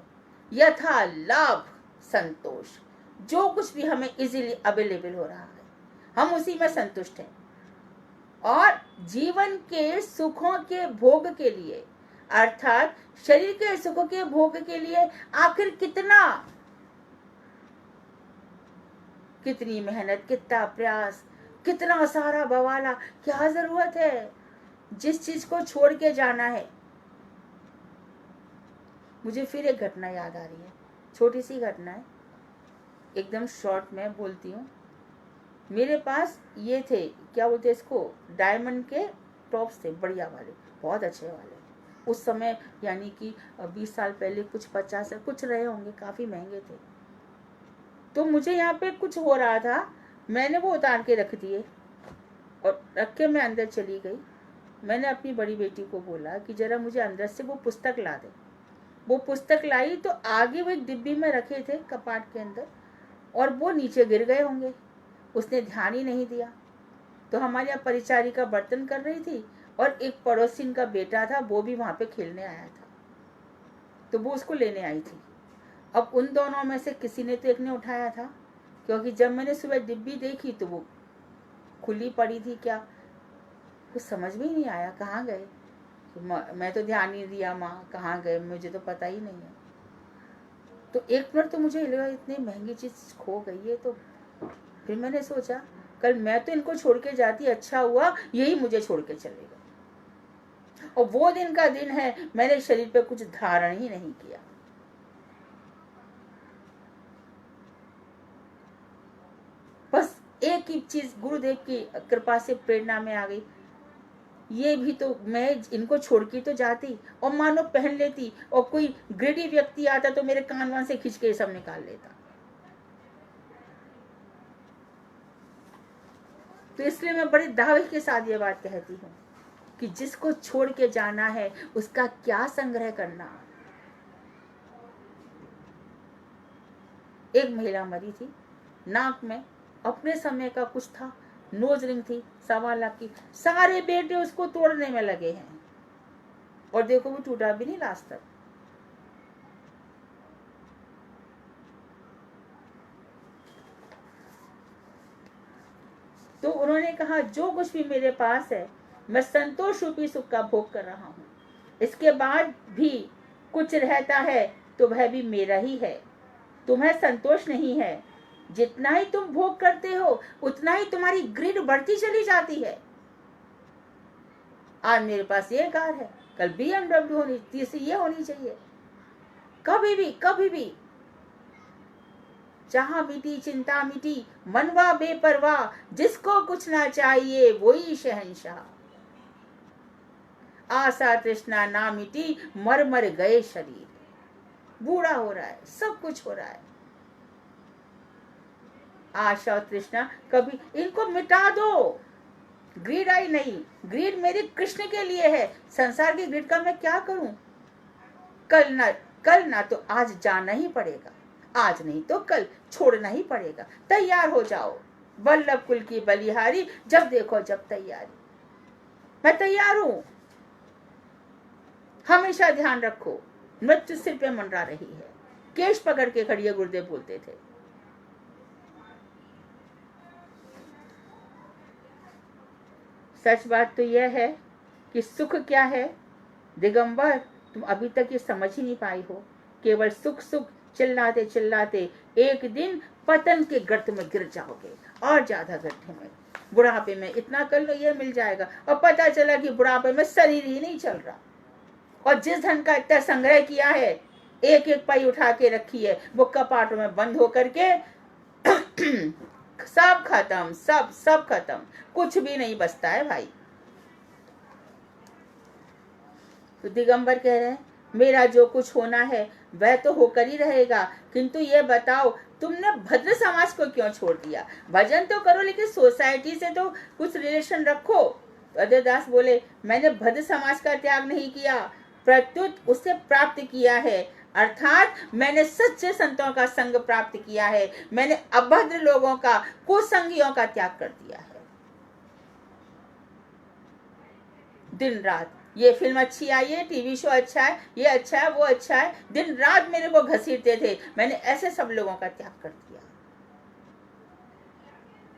S1: यथा लाभ संतोष, जो कुछ भी हमें इजीली अवेलेबल हो रहा है हम उसी में संतुष्ट हैं। और जीवन के सुखों के भोग के लिए, अर्थात शरीर के सुखों के भोग के लिए आखिर कितनी मेहनत, कितना प्रयास, कितना सारा बवाला, क्या जरूरत है। जिस चीज को छोड़ के जाना है। मुझे फिर एक घटना याद आ रही है, छोटी सी घटना है, एकदम शॉर्ट में बोलती हूँ। मेरे पास ये थे, क्या बोलते इसको, डायमंड के टॉप्स थे, बढ़िया वाले, बहुत अच्छे वाले। उस समय यानी कि 20 साल पहले कुछ 50 कुछ रहे होंगे, काफी महंगे थे। तो मुझे यहाँ पे कुछ हो रहा था, मैंने वो उतार के रख दिए और रख के मैं अंदर चली गई। मैंने अपनी बड़ी बेटी को बोला कि जरा मुझे अंदर से वो पुस्तक ला दे। वो पुस्तक लाई तो आगे वो एक डिब्बी में रखे थे कपाट के अंदर, और वो नीचे गिर गए होंगे। उसने ध्यान ही नहीं दिया। तो हमारे यहाँ परिचारिका बर्तन कर रही थी और एक पड़ोसी का बेटा था, वो भी वहां पे खेलने आया था, तो वो उसको लेने आई थी। अब उन दोनों में से किसी ने तो एक ने उठाया था, क्योंकि जब मैंने सुबह डिब्बी देखी तो वो खुली पड़ी थी। क्या कुछ समझ में ही नहीं आया कहाँ गए। मैं तो ध्यान नहीं दिया, माँ कहाँ गए मुझे तो पता ही नहीं है। तो एक मिनट तो मुझे लगा इतनी महंगी चीज खो गई है। तो फिर मैंने सोचा कल मैं तो इनको छोड़ के जाती, अच्छा हुआ यही मुझे छोड़ के चले गए। और वो दिन का दिन है, मैंने शरीर पे कुछ धारण ही नहीं किया। बस एक ही चीज गुरुदेव की कृपा से प्रेरणा में आ गई, ये भी तो मैं इनको छोड़ के तो जाती और मानो पहन लेती, और कोई ग्रेडी व्यक्ति आता तो मेरे कान वान से खींच के सब निकाल लेता। तो इसलिए मैं बड़े दावे के साथ ये बात कहती हूँ कि जिसको छोड़ के जाना है उसका क्या संग्रह करना। एक महिला मरी थी, नाक में अपने समय का कुछ था, नोज रिंग थी 1.25 लाख की, सारे बेटे उसको तोड़ने में लगे हैं और देखो वो टूटा भी नहीं लास्ट तक। तो उन्होंने कहा जो कुछ भी मेरे पास है मैं संतोष रूपी सुख का भोग कर रहा हूं, इसके बाद भी कुछ रहता है तो वह भी मेरा ही है, तुम्हें संतोष नहीं है। जितना ही तुम भोग करते हो उतना ही तुम्हारी ग्रिड बढ़ती चली जाती है। आज मेरे पास ये कार है, कल BMW होनी, तीसरी ये होनी चाहिए। कभी भी जहां मिटी चिंता मिटी, मनवा बेपरवाह, जिसको कुछ ना चाहिए वही शहंशाह। आशा तृष्णा ना मिटी, मर मर गए शरीर। बूढ़ा हो रहा है, सब कुछ हो रहा है। आशा और तृष्णा कभी इनको मिटा दो। ग्रीड आई नहीं, ग्रीड मेरी कृष्ण के लिए है। संसार की ग्रीड का मैं क्या करूं? कल ना तो आज जाना ही पड़ेगा, आज नहीं तो कल छोड़ना ही पड़ेगा। तैयार हो जाओ, वल्लभ कुल की बलिहारी, जब देखो जब तैयारी। मैं तैयार हूं। हमेशा ध्यान रखो, मृत्यु सिर पे मंडरा रही है, केश पकड़ के खड़ी है, गुरुदेव बोलते थे। सच बात तो यह है कि सुख क्या है दिगंबर, तुम अभी तक ये समझ ही नहीं पाई हो। केवल सुख सुख चिल्लाते चिल्लाते एक दिन पतन के गर्त में गिर जाओगे, और ज्यादा गड्ढे में। बुढ़ापे में इतना कर लो ये मिल जाएगा, और पता चला कि बुढ़ापे में शरीर ही नहीं चल रहा, और जिस धन का इतना संग्रह किया है, एक एक पाई उठा के रखी है, वो कपाटों में बंद होकर के सब खत्म, सब खत्म, कुछ भी नहीं बचता है भाई। तो दिगंबर कह रहे हैं मेरा जो कुछ होना है वह तो होकर ही रहेगा, किंतु ये बताओ तुमने भद्र समाज को क्यों छोड़ दिया? भजन तो करो लेकिन सोसाइटी से तो कुछ रिलेशन रखो। तो अजय दास बोले मैंने भद्र समाज का त्याग नहीं किया, प्रत्युत उसे प्राप्त किया है, अर्थात मैंने सच्चे संतों का संग प्राप्त किया है। मैंने अभद्र लोगों का, कुसंगियों का त्याग कर दिया है। दिन रात ये फिल्म अच्छी आई है, टीवी शो अच्छा है, ये अच्छा है, वो अच्छा है, दिन रात मेरे को घसीटते थे, मैंने ऐसे सब लोगों का त्याग कर दिया।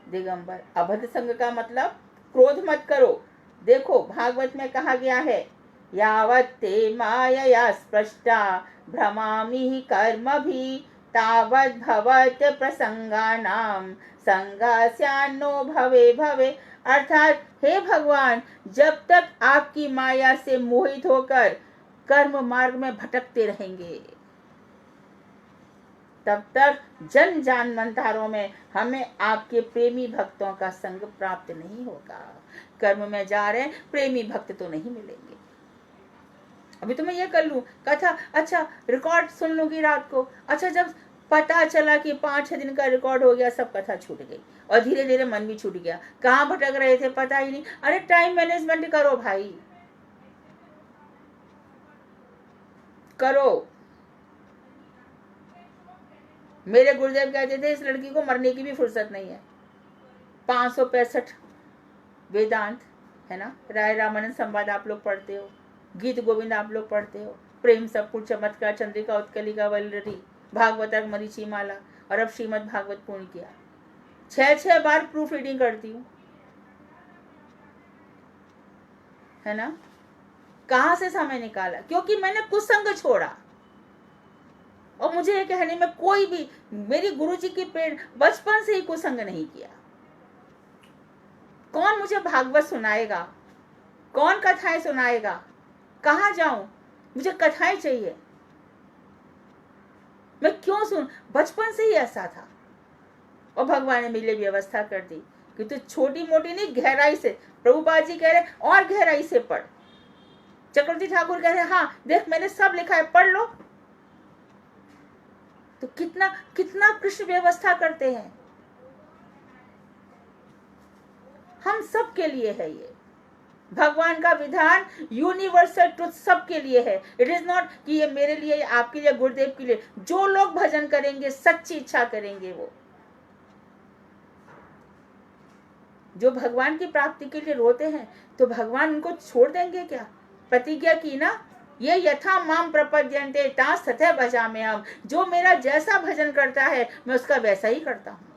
S1: दिगंबर अभद्र संग का मतलब क्रोध मत करो। देखो भागवत में कहा गया है यावत् ते मायया स्पृष्टा भ्रमामि कर्म भी तावत् भवत प्रसंगानाम संगास्यान्नो भवे भवे। अर्थात हे भगवान, जब तक आपकी माया से मोहित होकर कर्म मार्ग में भटकते रहेंगे तब तक जन जान मंतारों में हमें आपके प्रेमी भक्तों का संग प्राप्त नहीं होगा। कर्म में जा रहे हैं, प्रेमी भक्त तो नहीं मिलेंगे। अभी तो मैं ये कर लूं कथा, अच्छा रिकॉर्ड सुन लूंगी रात को, अच्छा जब पता चला कि 5-6 दिन का रिकॉर्ड हो गया, सब कथा छूट गई और धीरे धीरे मन भी छूट गया। कहाँ भटक रहे थे पता ही नहीं। अरे टाइम मैनेजमेंट करो भाई, करो। मेरे गुरुदेव कहते थे इस लड़की को मरने की भी फुर्सत नहीं है। 565 वेदांत है ना, राय रामानंद संवाद आप लोग पढ़ते हो, गीत गोविंद आप लोग पढ़ते हो, प्रेम सपूर चमत्कार चंद्रिका उत्कलिका वल्लरी भागवत मरीची माला, और अब श्रीमद् भागवत पूर्ण किया। 6 बार प्रूफ रीडिंग करती हूँ, है ना। कहां से समय निकाला? क्योंकि मैंने कुसंग छोड़ा। और मुझे ये कहने में कोई भी, मेरी गुरुजी की प्रेरणा, बचपन से ही कुसंग नहीं किया। कौन मुझे भागवत सुनाएगा, कौन कथाएं सुनाएगा, कहाँ जाऊं, मुझे कथाएं चाहिए, मैं क्यों सुन। बचपन से ही ऐसा था और भगवान ने मेरे लिए व्यवस्था कर दी कि तू छोटी मोटी नहीं, गहराई से। प्रभुपाद जी कह रहे और गहराई से पढ़। चक्रवर्ती ठाकुर कह रहे हाँ देख मैंने सब लिखा है, पढ़ लो। तो कितना कितना कृष्ण व्यवस्था करते हैं। हम सब के लिए है ये भगवान का विधान, यूनिवर्सल ट्रुथ सबके लिए है। इट इज नॉट कि ये मेरे लिए, आपके लिए, गुरुदेव के लिए। जो लोग भजन करेंगे, सच्ची इच्छा करेंगे, वो जो भगवान की प्राप्ति के लिए रोते हैं, तो भगवान उनको छोड़ देंगे क्या। प्रतिज्ञा की ना, ये यथा माम प्रपद्यन्ते तास तथा भजामि हम। जो मेरा जैसा भजन करता है मैं उसका वैसा ही करता हूँ।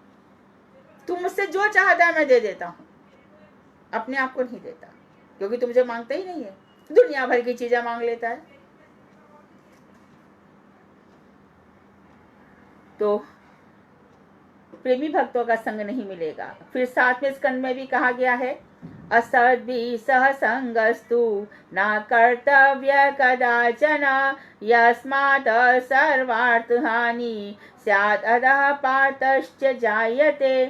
S1: तुम मुझसे जो चाहता है मैं दे देता हूँ, अपने आप को नहीं देता, क्योंकि तुम मुझे मांगते ही नहीं है, दुनिया भर की चीजें मांग लेता है। तो प्रेमी भक्तों का संग नहीं मिलेगा। फिर 7वें स्कंद में भी कहा गया है, असद्भि सह संगस्तु न कर्तव्य कदाचन यस्मात् सर्वार्थ हानि स्यात् अधः पातश्च जायते।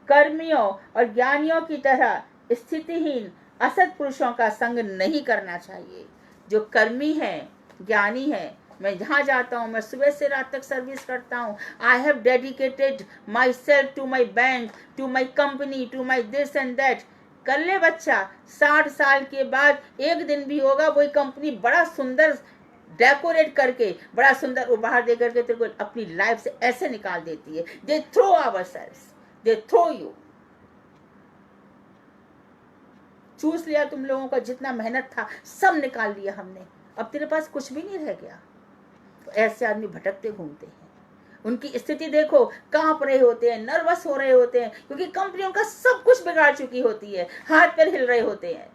S1: कर्मियों और ज्ञानियों की तरह स्थितिहीन असत पुरुषों का संग नहीं करना चाहिए। जो कर्मी है, ज्ञानी है, मैं जहाँ जाता हूँ, मैं सुबह से रात तक सर्विस करता हूँ। I have dedicated my self to my bank, to my company, to my this and that. कर ले बच्चा, 60 साल के बाद एक दिन भी होगा वही कंपनी बड़ा सुंदर डेकोरेट करके, बड़ा सुंदर उपहार दे करके तेरे को अपनी लाइफ से ऐसे निकाल देती है। They throw ourselves, they throw you. चूस लिया तुम लोगों का जितना मेहनत था, सब निकाल लिया हमने, अब तेरे पास कुछ भी नहीं रह गया। तो ऐसे आदमी भटकते घूमते हैं। उनकी स्थिति देखो, कांप रहे होते हैं, नर्वस हो रहे होते हैं, क्योंकि कंपनियों का सब कुछ बिगाड़ चुकी होती है, हाथ पैर हिल रहे होते हैं।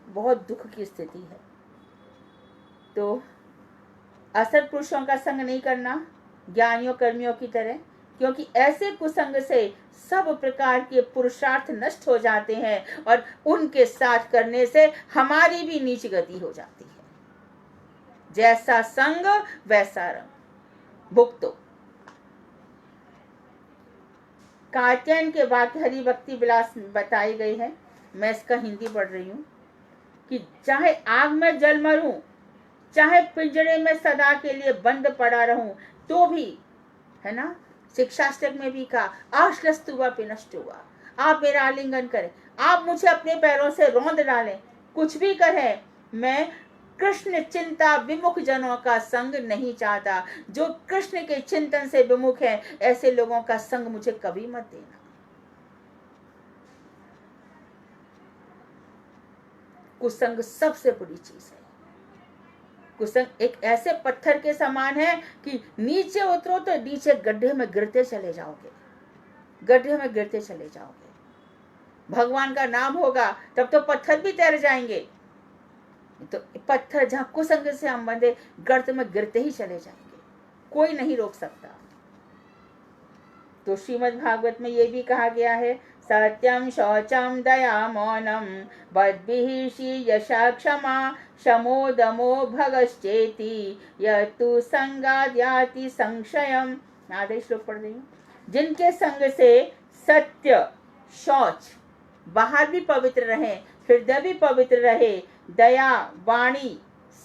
S1: बहुत दुख की स्थिति है। तो असत पुरुषों का संग नहीं करना, ज्ञानियों कर्मियों की तरह, क्योंकि ऐसे कुसंग से सब प्रकार के पुरुषार्थ नष्ट हो जाते हैं और उनके साथ करने से हमारी भी नीच गति हो जाती है। जैसा संग वैसा रंग भुगतो। कात्यायन के वाक्य हरि भक्ति विलास में बताए गए हैं। मैं इसका हिंदी पढ़ रही हूँ कि चाहे आग में जल मरूं, चाहे पिंजरे में सदा के लिए बंद पड़ा रहूं, तो भी, है ना, शिक्षाष्टक में भी कहा आश्लस्तु व पिनष्टु वा, आप मेरा आलिंगन करें, आप मुझे अपने पैरों से रौंद डालें, कुछ भी करें, मैं कृष्ण चिंता विमुख जनों का संग नहीं चाहता। जो कृष्ण के चिंतन से विमुख है, ऐसे लोगों का संग मुझे कभी मत देना। कुसंग सबसे बुरी चीज है। कुसंग एक ऐसे पत्थर के समान है कि नीचे उतरो तो नीचे गड्ढे में गिरते चले जाओगे, गड्ढे में गिरते चले जाओगे। भगवान का नाम होगा तब तो पत्थर भी तैर जाएंगे। तो पत्थर जहां कुसंग से हम बंधे, गर्त में गिरते ही चले जाएंगे, कोई नहीं रोक सकता। तो श्रीमद् भागवत में ये भी कहा गया है, सत्यम शौचम दया मौनम बद्भिः यशा क्षमा शमो दमो भगश्चेति यतु संगाद्याति संशयम। आधे श्लोक पढ़ रही हूँ। जिनके संग से सत्य, शौच, बाहर भी पवित्र रहे, हृदय भी पवित्र रहे, दया, वाणी,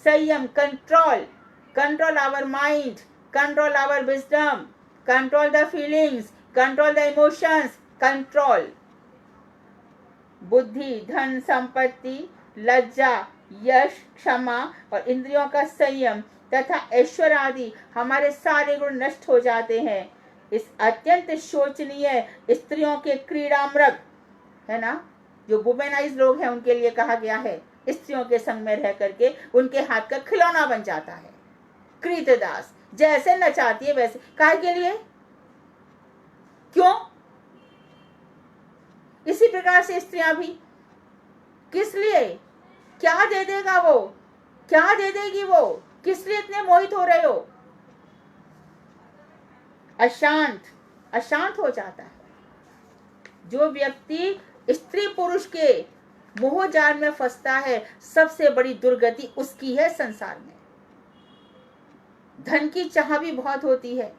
S1: संयम, control our mind, control our wisdom, control the feelings, control the emotions, control बुद्धि, धन, संपत्ति, लज्जा, यश, क्षमा और इंद्रियों का संयम तथा ऐश्वर्य आदि हमारे सारे गुण नष्ट हो जाते हैं। इस अत्यंत शोचनीय स्त्रियों के क्रीड़ा मृग, है ना, जो वुमेनाइज लोग हैं, उनके लिए कहा गया है, स्त्रियों के संग में रह करके उनके हाथ का खिलौना बन जाता है। कृतदास जैसे नचाती है वैसे, काहे के लिए, क्यों? इसी प्रकार से स्त्रियां भी, किस लिए, क्या दे देगा वो, क्या दे देगी वो, किस लिए इतने मोहित हो रहे हो? अशांत अशांत हो जाता है। जो व्यक्ति स्त्री पुरुष के मोह जाल में फंसता है, सबसे बड़ी दुर्गति उसकी है संसार में। धन की चाह भी बहुत होती है,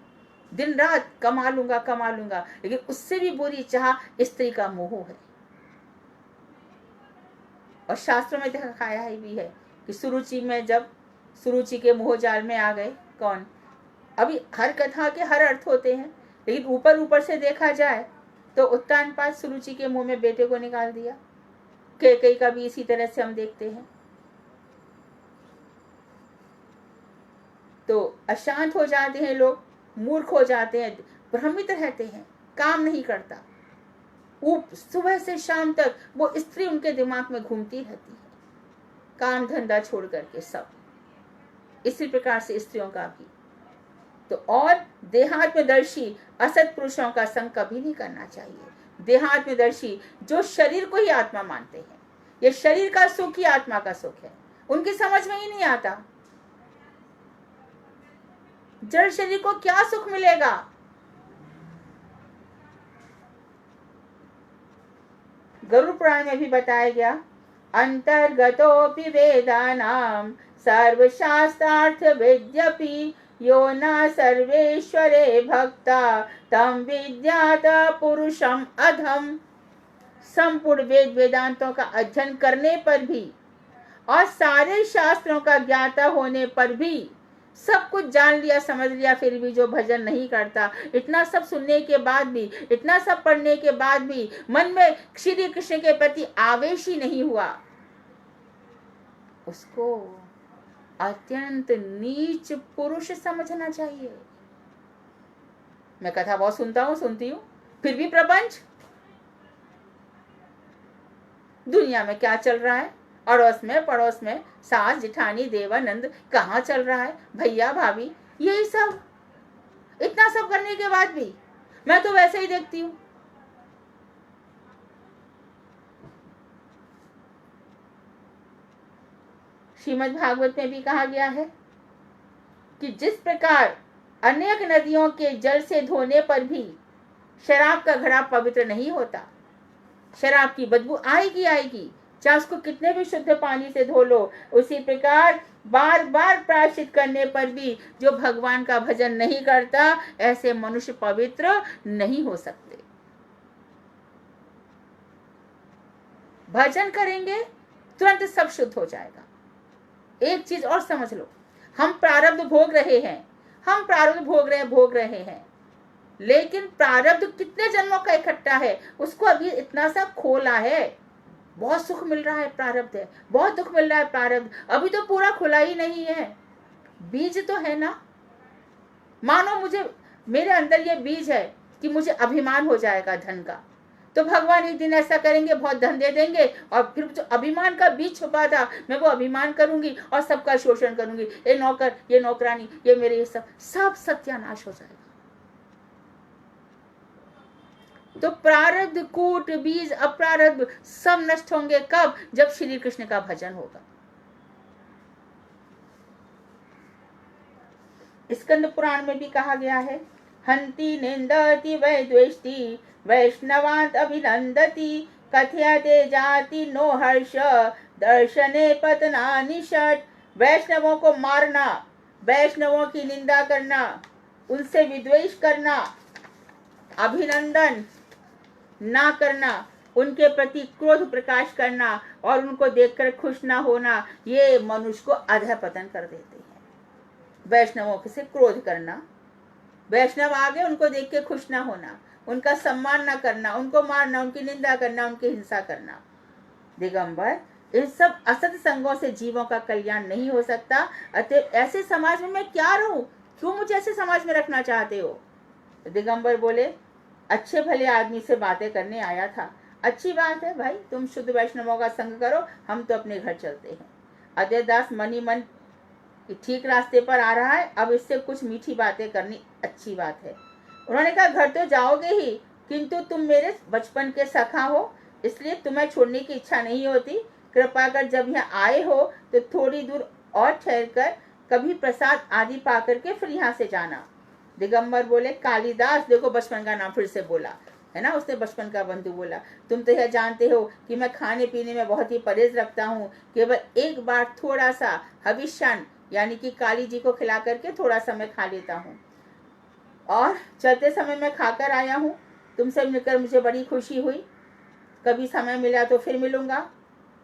S1: दिन रात कमा लूंगा, लेकिन उससे भी बुरी चाह स्त्री का मोह है। और शास्त्रों में दिखाया ही भी है कि सुरुचि में जब सुरुचि के मोह जाल में आ गए, कौन? अभी हर कथा के हर अर्थ होते हैं, लेकिन ऊपर ऊपर से देखा जाए तो उत्तानपाद सुरुचि के मुंह में बेटे को निकाल दिया। कैकेयी का भी इसी तरह से हम देखते हैं। तो अशांत हो जाते हैं लोग, मूर्ख हो जाते हैं, भ्रमित रहते हैं, काम नहीं करता। सुबह से शाम तक वो स्त्री उनके दिमाग में घूमती रहती है, काम धंधा छोड़ करके सब। इसी प्रकार से स्त्रियों का भी। तो और देहात्मदर्शी असत पुरुषों का संग कभी नहीं करना चाहिए। देहात्मदर्शी जो शरीर को ही आत्मा मानते हैं, ये शरीर का सुख ही आत्मा का सुख है, उनकी समझ में ही नहीं आता। जड़ शरीर को क्या सुख मिलेगा? गरुड़ पुराण में भी बताया गया, अंतर्गतोपि वेदानां सर्वशास्त्रार्थ विद्यपि यो न सर्वेश्वरे भक्ता तम विद्यात पुरुषम अधम। संपूर्ण वेद वेदांतों का अध्ययन करने पर भी और सारे शास्त्रों का ज्ञाता होने पर भी, सब कुछ जान लिया समझ लिया, फिर भी जो भजन नहीं करता, इतना सब सुनने के बाद भी, इतना सब पढ़ने के बाद भी मन में श्री कृष्ण के प्रति आवेश ही नहीं हुआ, उसको अत्यंत नीच पुरुष समझना चाहिए। मैं कथा बहुत सुनती हूँ, फिर भी प्रपंच, दुनिया में क्या चल रहा है, अड़ोस में पड़ोस में सास जिठानी देवानंद कहाँ चल रहा है, भैया भाभी, यही सब। इतना सब करने के बाद भी मैं तो वैसे ही देखती हूँ। श्रीमद् भागवत में भी कहा गया है कि जिस प्रकार अनेक नदियों के जल से धोने पर भी शराब का घड़ा पवित्र नहीं होता, शराब की बदबू आएगी, चाहे उसको कितने भी शुद्ध पानी से धो लो। उसी प्रकार बार बार प्रायश्चित करने पर भी जो भगवान का भजन नहीं करता, ऐसे मनुष्य पवित्र नहीं हो सकते। भजन करेंगे तुरंत सब शुद्ध हो जाएगा। एक चीज और समझ लो, हम प्रारब्ध भोग रहे हैं, लेकिन प्रारब्ध कितने जन्मों का इकट्ठा है, उसको अभी इतना सा खोला है। बहुत सुख मिल रहा है प्रारब्ध है, बहुत दुख मिल रहा है प्रारब्ध, अभी तो पूरा खुला ही नहीं है। बीज तो है ना। मानो मेरे अंदर ये बीज है कि मुझे अभिमान हो जाएगा धन का, तो भगवान एक दिन ऐसा करेंगे, बहुत धन दे देंगे, और फिर जो अभिमान का बीज छुपा था, मैं वो अभिमान करूंगी और सबका शोषण करूंगी। ये नौकर, ये नौकरानी, ये मेरे, ये सब सत्यानाश हो जाएगा। तो प्रारब्ध, कूट, बीज, अप्रारब्ध सब नष्ट होंगे कब? जब श्री कृष्ण का भजन होगा। स्कंद पुराण में भी कहा गया है, हंति निंदति वै द्वेष्टि वैष्णवांत अभिनंदति कथयते जाति नो हर्ष दर्शने पतनानि षट्। वैष्णवों को मारना, वैष्णवों की निंदा करना, उनसे विद्वेष करना, अभिनंदन ना करना, उनके प्रति क्रोध प्रकाश करना और उनको देखकर खुश ना होना, ये मनुष्य को अधःपतन कर देते हैं। वैष्णवों से क्रोध करना, वैष्णव आगे उनको देख के खुश ना होना, उनका सम्मान ना करना, उनको मारना, उनकी निंदा करना, उनकी हिंसा करना। दिगंबर, इन सब असत संगों से जीवों का कल्याण नहीं हो सकता। अतः ऐसे समाज में मैं क्या रहूं? क्यों मुझे ऐसे समाज में रखना चाहते हो? दिगंबर बोले, अच्छे भले आदमी से बातें करने आया था, अच्छी बात है भाई, तुम शुद्ध वैष्णवों का संग करो, हम तो अपने घर चलते हैं। अजय दास मनी मन ठीक रास्ते पर आ रहा है, अब इससे कुछ मीठी बातें करनी अच्छी बात है। उन्होंने कहा, घर तो जाओगे ही, किंतु तुम मेरे बचपन के सखा हो, इसलिए तुम्हें छोड़ने की इच्छा नहीं होती। कृपा कर जब यहाँ आए हो तो थोड़ी दूर और ठहर कर कभी प्रसाद आदि पा करके फिर यहाँ से जाना। दिगंबर बोले कालिदास, देखो बचपन का नाम फिर से बोला है ना, उसने बचपन का बंधु बोला। तुम तो यह जानते हो कि मैं खाने पीने में बहुत ही परहेज रखता हूँ, केवल एक बार थोड़ा सा हविष्यान यानी कि काली जी को खिला करके थोड़ा सा मैं खा लेता हूँ, और चलते समय मैं खाकर आया हूँ। तुमसे मिलकर मुझे बड़ी खुशी हुई, कभी समय मिला तो फिर मिलूंगा।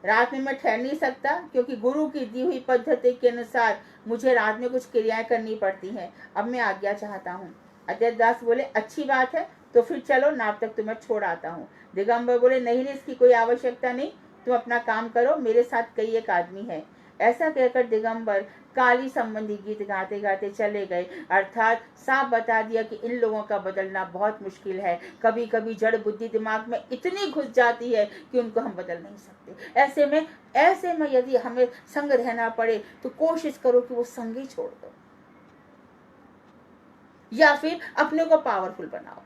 S1: रात में मैं ठहर नहीं सकता क्योंकि गुरु की दी हुई पद्धति के अनुसार मुझे रात में कुछ क्रियाएं करनी पड़ती हैं। अब मैं आज्ञा चाहता हूँ। अद्वैत दास बोले अच्छी बात है, तो फिर चलो, नाव तक तुम्हें छोड़ आता हूँ। दिगंबर बोले नहीं नहीं, इसकी कोई आवश्यकता नहीं, तुम अपना काम करो, मेरे साथ कई एक आदमी है। ऐसा कहकर दिगंबर काली संबंधी गीत गाते गाते चले गए, अर्थात साफ बता दिया कि इन लोगों का बदलना बहुत मुश्किल है। कभी कभी जड़ बुद्धि दिमाग में इतनी घुस जाती है कि उनको हम बदल नहीं सकते। ऐसे में यदि हमें संग रहना पड़े तो कोशिश करो कि वो संग ही छोड़ दो, या फिर अपने को पावरफुल बनाओ।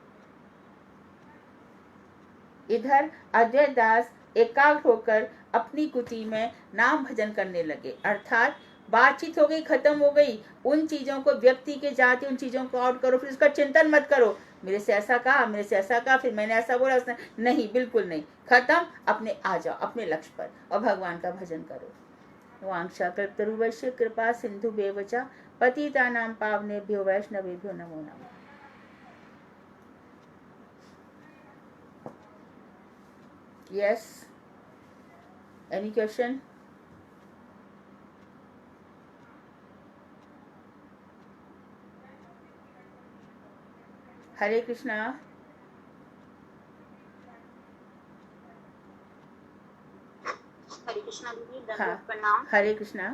S1: इधर अद्वैत दास एकाग्र होकर अपनी कुटी में नाम भजन करने लगे, अर्थात बातचीत हो गई, खत्म हो गई। उन चीजों को, व्यक्ति के जाति उन चीजों को आउट करो, फिर उसका चिंतन मत करो, मेरे से ऐसा कहा, मेरे से ऐसा कहा, फिर मैंने ऐसा बोला, उसने नहीं, बिल्कुल नहीं, खत्म। अपने आ जाओ अपने लक्ष्य पर और भगवान का भजन करो। वांछा कल्पतरुवश्य कृपा सिंधु बेवचा पतितानां पावनेभ्यो वैष्णवेभ्यो नमो नमः। Yes. Any question? हरे कृष्णा।
S2: हरे कृष्णा दीदी,
S1: हाँ,
S2: दंडवत प्रणाम।
S1: हरे कृष्णा।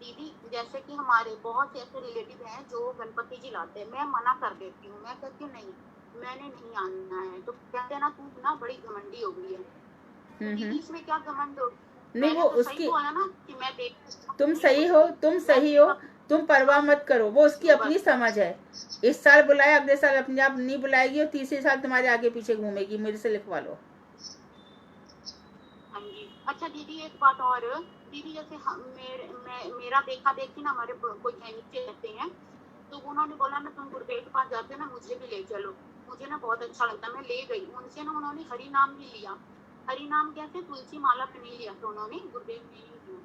S2: दीदी जैसे कि हमारे बहुत से ऐसे रिलेटिव हैं जो गणपति जी लाते हैं, मैं मना कर देती हूँ, मैं कहती हूँ नहीं, मैंने नहीं आना है, तो कहते हैं ना तू ना बड़ी घमंडी हो गई है। तो दीदी इसमें क्या घमंड हो?
S1: नहीं,
S2: मैंने
S1: वो
S2: तो सही
S1: उसकी,
S2: बोला ना कि मैं देख,
S1: तुम सही हो, तुम सही हो, तुम परवाह मत करो, वो उसकी अपनी समझ है। इस साल बुलाया, अगले साल अपने आप नहीं बुलाएगी, और तीसरे साल तुम्हारे आगे पीछे घूमेगी। मेरे से लिखवा लो।
S2: हाँ जी। अच्छा दीदी एक बात और, दीदी जैसे मेरा देखा देखी ना, हमारे कोई नीचे रहते हैं, तो उन्होंने बोला ना तुम गुरुदेव के पास जाते ना, मुझे भी ले चलो। मुझे ना बहुत अच्छा लगता, मैं ले गई उनसे ना, उन्होंने हरि नाम भी लिया। हरि नाम कैसे, तुलसी माला पे नहीं लिया तो उन्होंने, गुरुदेव ने नहीं दिया,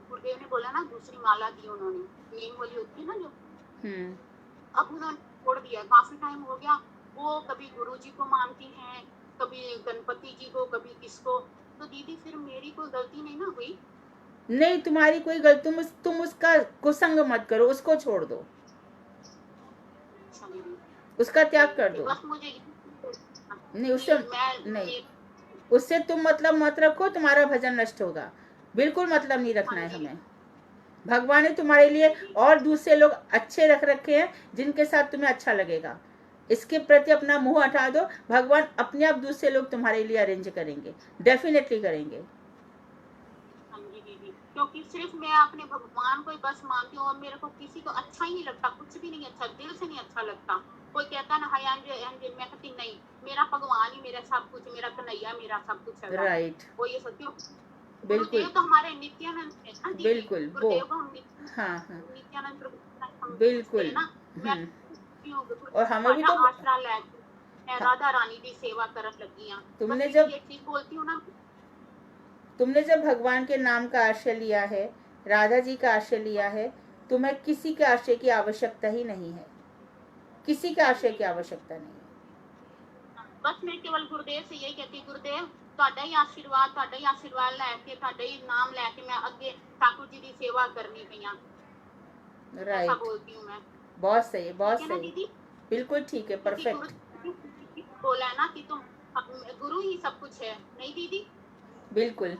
S2: गुरुदेव ने बोला ना दूसरी माला दी उन्होंने, नीम वाली होती है ना जो। अब उन्होंने छोड़ दिया, काफी टाइम हो गया। वो कभी गुरु जी को मानती हैं, कभी गणपति जी को, कभी किसको। तो दीदी फिर मेरी कोई गलती नहीं ना हुई?
S1: नहीं, तुम्हारी कोई गलती, तुम उसका कुसंग मत करो, उसको छोड़ दो, उसका त्याग कर दो।
S2: बस मुझे
S1: नहीं, उससे नहीं, उससे तुम मतलब मत रखो, तुम्हारा भजन नष्ट होगा। बिल्कुल मतलब नहीं रखना है हमें। भगवान ने तुम्हारे लिए और दूसरे लोग अच्छे रख रखे हैं जिनके साथ तुम्हें अच्छा लगेगा। इसके प्रति अपना मुंह हटा दो, भगवान अपने आप दूसरे लोग तुम्हारे लिए अरेंज करेंगे, डेफिनेटली करेंगे।
S2: क्योंकि सिर्फ मैं अपने भगवान को ही बस मानती हूँ, और मेरे को किसी को अच्छा ही नहीं लगता, कुछ भी नहीं अच्छा, दिल से नहीं अच्छा लगता। कोई कहता ना हाय अंजलि, मैं कहती नहीं, मेरा भगवान ही मेरा सब कुछ, मेरा कन्हैया मेरा सब कुछ है।
S1: राइट,
S2: वो ये सत्य।
S1: बिल्कुल,
S2: गुरुदेव तो हमारे नित्यानंद है ना दीदी,
S1: बिल्कुल वो,
S2: गुरुदेव को हम
S1: हाँ हाँ,
S2: नित्यानंद प्रभु
S1: बिल्कुल।
S2: ना। मैं
S1: और हमें भी तो,
S2: आसरा लैके मैं राधा रानी की सेवा करत लगी हाँ।
S1: तुमने
S2: बस
S1: जब
S2: ये ठीक बोलती हूँ ना,
S1: तुमने जब भगवान के नाम का आश्रय लिया है, राधा जी का आश्रय लिया है, तुम्हें किसी के आश्रय की आवश्यकता ही नहीं है, किसी के आश्रय की आवश्यकता नहीं है।
S2: बस मैं केवल गुरुदेव से यही कहती, गुरुदेव ਤੁਹਾਡਾ ਹੀ ਆਸ਼ੀਰਵਾਦ ਲੈ ਕੇ, ਤੁਹਾਡਾ ਹੀ ਨਾਮ ਲੈ ਕੇ मैं ਅੱਗੇ ठाकुर जी की सेवा करनी पई हाँ। ऐसा बोलती हूँ मैं।
S1: बहुत सही, बहुत
S2: ठीक है ना
S1: सही,
S2: दीदी?
S1: बिल्कुल ठीक है, परफेक्ट।
S2: बोला है ना कि तुम गुरु ही सब कुछ है, नहीं दीदी?
S1: बिल्कुल।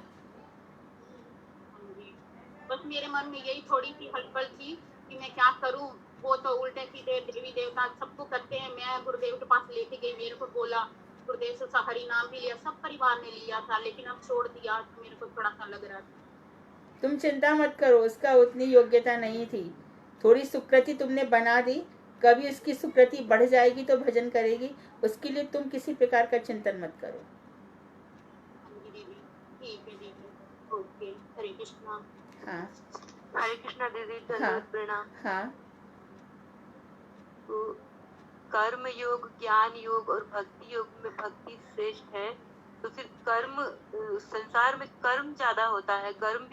S2: बस मेरे मन में यही थोड़ी सी हलचल थी कि मैं क्या करूं। वो तो उल्टे सीधे देवी देवता सबको करते हैं, मैं गुरुदेव के पास लेके गई, मेरे को बोला, गुरुदेव से हरि नाम भी लिया, सब परिवार ने लिया था, लेकिन अब छोड़ दिया, तो मेरे को थोड़ा सा लग रहा था।
S1: तुम चिंता मत करो, उसका उतनी योग्यता नहीं थी, थोड़ी सुकृति तुमने बना दी, कभी उसकी सुकृति बढ़ जाएगी तो भजन करेगी, उसके लिए तुम किसी प्रकार का चिंतन मत करो।
S2: ठीक है दीदी, ओके, हरे कृष्णा।
S1: हाँ,
S2: हरे कृष्णा दीदी,
S1: हाँ,
S2: प्रणाम।
S1: हाँ,
S3: तो कर्म योग, ज्ञान योग और भक्ति योग में भक्ति श्रेष्ठ है, तो फिर कर्म संसार में कर्म ज्यादा होता है, कर्म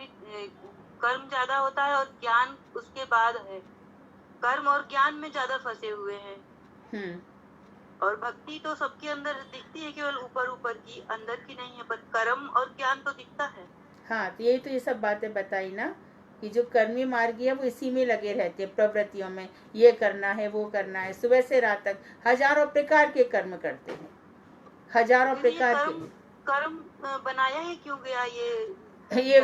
S3: ज्यादा होता है और ज्ञान उसके बाद है। कर्म और ज्ञान में ज्यादा फंसे हुए हैं। और भक्ति तो सबके अंदर दिखती है, केवल ऊपर ऊपर की, अंदर की नहीं है, पर कर्म और ज्ञान तो दिखता है।
S1: हाँ, तो यही तो ये सब बातें बताई ना कि जो कर्मी मार्गी है वो इसी में लगे रहते हैं, प्रवृत्तियों में, ये करना है वो करना है, सुबह से रात तक हजारों प्रकार के कर्म करते हैं, हजारों प्रकार के।
S3: कर्म बनाया ही क्यों गया
S1: ये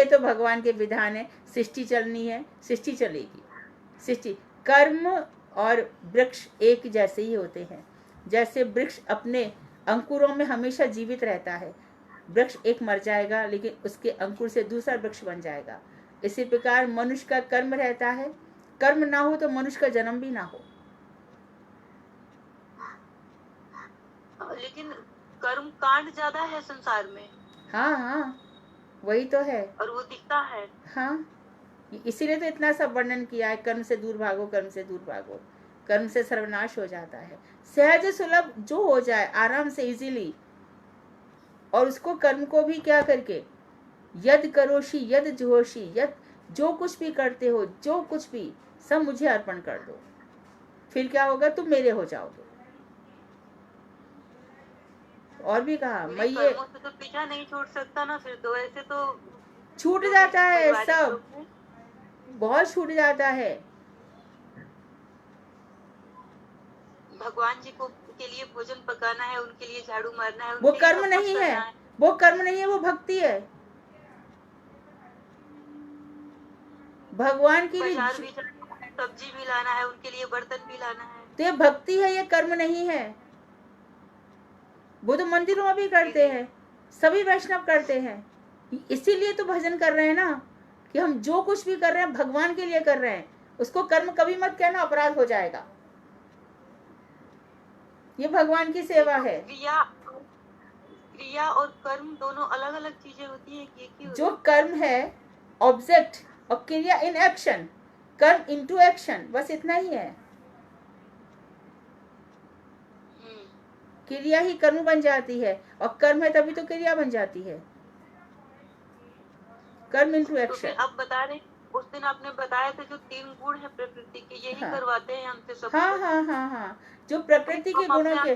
S1: तो भगवान के विधान है। सृष्टि चलनी है, सृष्टि चलेगी। सृष्टि, कर्म और वृक्ष एक जैसे ही होते हैं। जैसे वृक्ष अपने अंकुरों में हमेशा जीवित रहता है, वृक्ष एक मर जाएगा लेकिन उसके अंकुर से दूसरा वृक्ष बन जाएगा। इसी प्रकार मनुष्य का कर्म रहता है, कर्म ना हो तो मनुष्य का जन्म भी ना हो।
S3: लेकिन कर्म कांड ज्यादा है संसार में।
S1: हाँ हाँ, वही तो है,
S3: और वो दिखता है।
S1: हाँ, इसीलिए तो इतना सब वर्णन किया है, कर्म से दूर भागो, कर्म से दूर भागो, कर्म से सर्वनाश हो जाता है। सहज सुलभ जो हो जाए आराम से, इजीली, और उसको कर्म को भी क्या करके, यद करोषि यद जोशी, यद, जो कुछ भी करते हो, जो कुछ भी, सब मुझे अर्पण कर दो, फिर क्या होगा, तुम मेरे हो जाओगे। और भी कहा, मैं ये
S3: तो पीछा नहीं छोड़ सकता ना, फिर तो ऐसे तो
S1: छूट जाता है, सब बहुत छूट जाता है।
S3: भगवान जी को के लिए भोजन पकाना है, उनके लिए झाड़ू मारना है,
S1: वो कर्म नहीं है, वो कर्म नहीं है, वो भक्ति है। भगवान के लिए
S3: सब्जी भी लाना है, उनके लिए बर्तन भी लाना है,
S1: तो ये भक्ति है, ये कर्म नहीं है। वो तो मंदिरों में भी करते हैं, सभी वैष्णव करते हैं, इसीलिए तो भजन कर रहे हैं ना, कि हम जो कुछ भी कर रहे हैं भगवान के लिए कर रहे हैं, उसको कर्म कभी मत कहना, अपराध हो जाएगा। ये भगवान की सेवा है।
S3: क्रिया और कर्म दोनों अलग अलग चीजें होती हैं कि
S1: जो कर्म है ऑब्जेक्ट, और क्रिया इन एक्शन, कर्म इनटू एक्शन, बस इतना ही है। क्रिया ही कर्म बन जाती है, और कर्म है तभी तो क्रिया बन जाती है, कर्म इनटू एक्शन।
S3: अब बता रहे, उस दिन आपने बताया था जो 3 गुण है प्रकृति के, यही करवाते हैं हमसे सब।
S1: हाँ हाँ हाँ हाँ, जो प्रकृति के गुणों के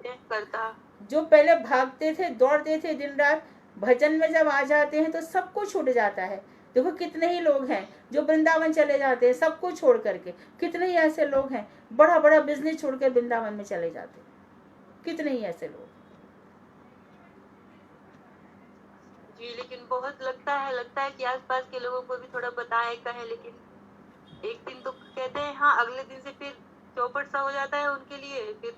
S3: करता, जो
S1: पहले भागते थे, दौड़ते थे दिन रात, भजन में जब आ जाते हैं तो सब कुछ छूट जाता है। देखो कितने ही लोग हैं जो वृंदावन चले जाते हैं सब कुछ छोड़ करके, कितने ही ऐसे लोग हैं बड़ा बड़ा बिजनेस छोड़ कर वृंदावन में चले जाते हैं, कितने ही ऐसे लोग।
S3: जी, लेकिन बहुत लगता है कि आसपास के लोगों को भी थोड़ा बताए कहे, लेकिन एक दिन तो कहते हैं हाँ, अगले दिन से फिर चौपट सा हो जाता है उनके लिए। फिर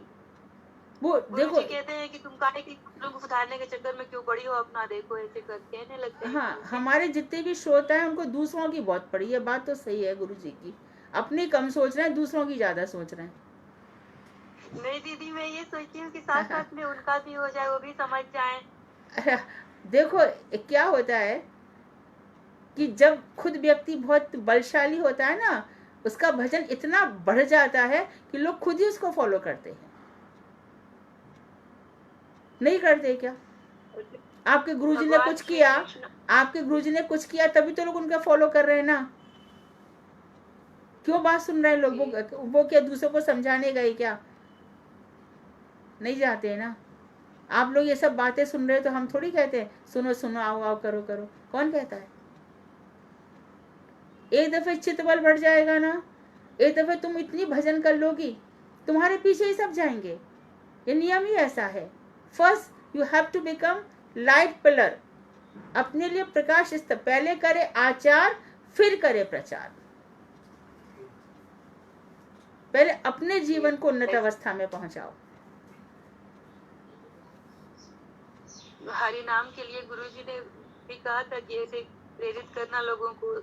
S1: वो देखो
S3: कहते हैं कि तुम काहे की लोग सुधारने के चक्कर में क्यों पड़ी हो, अपना देखो, ऐसे कर कहने लगते हैं।
S1: हाँ, हमारे जितने भी श्रोता है उनको दूसरों की बहुत पड़ी है, बात तो सही है गुरु जी की, अपनी कम सोच रहे हैं, दूसरों की ज्यादा सोच रहे हैं।
S3: नहीं दीदी, मैं ये सोचती हूँ कि साथ साथ में उनका भी हो जाए, वो भी समझ जाए।
S1: देखो क्या होता है कि जब खुद व्यक्ति बहुत बलशाली होता है ना, उसका भजन इतना बढ़ जाता है कि लोग खुद ही उसको फॉलो करते हैं। नहीं करते क्या? आपके गुरुजी ने कुछ किया, आपके गुरुजी ने कुछ किया तभी तो लोग उनका फॉलो कर रहे हैं ना। क्यों बात सुन रहे हैं लोग? वो क्या दूसरों को समझाने गए क्या? नहीं जाते हैं ना। आप लोग ये सब बातें सुन रहे हो तो हम थोड़ी कहते हैं सुनो सुनो, आओ आओ, करो करो, कौन कहता है? एक दफे चित्त बल बढ़ जाएगा ना, एक दफे तुम इतनी भजन कर लोगी, तुम्हारे पीछे ही सब जाएंगे। ये नियम ही ऐसा है। First you have to become light pillar, अपने लिए प्रकाश स्तंभ। पहले करे आचार, फिर करे प्रचार। पहले अपने जीवन को उन्नत अवस्था में पहुंचाओ।
S3: हरि नाम के लिए गुरुजी ने भी कहा था कि ऐसे प्रेरित करना लोगों को,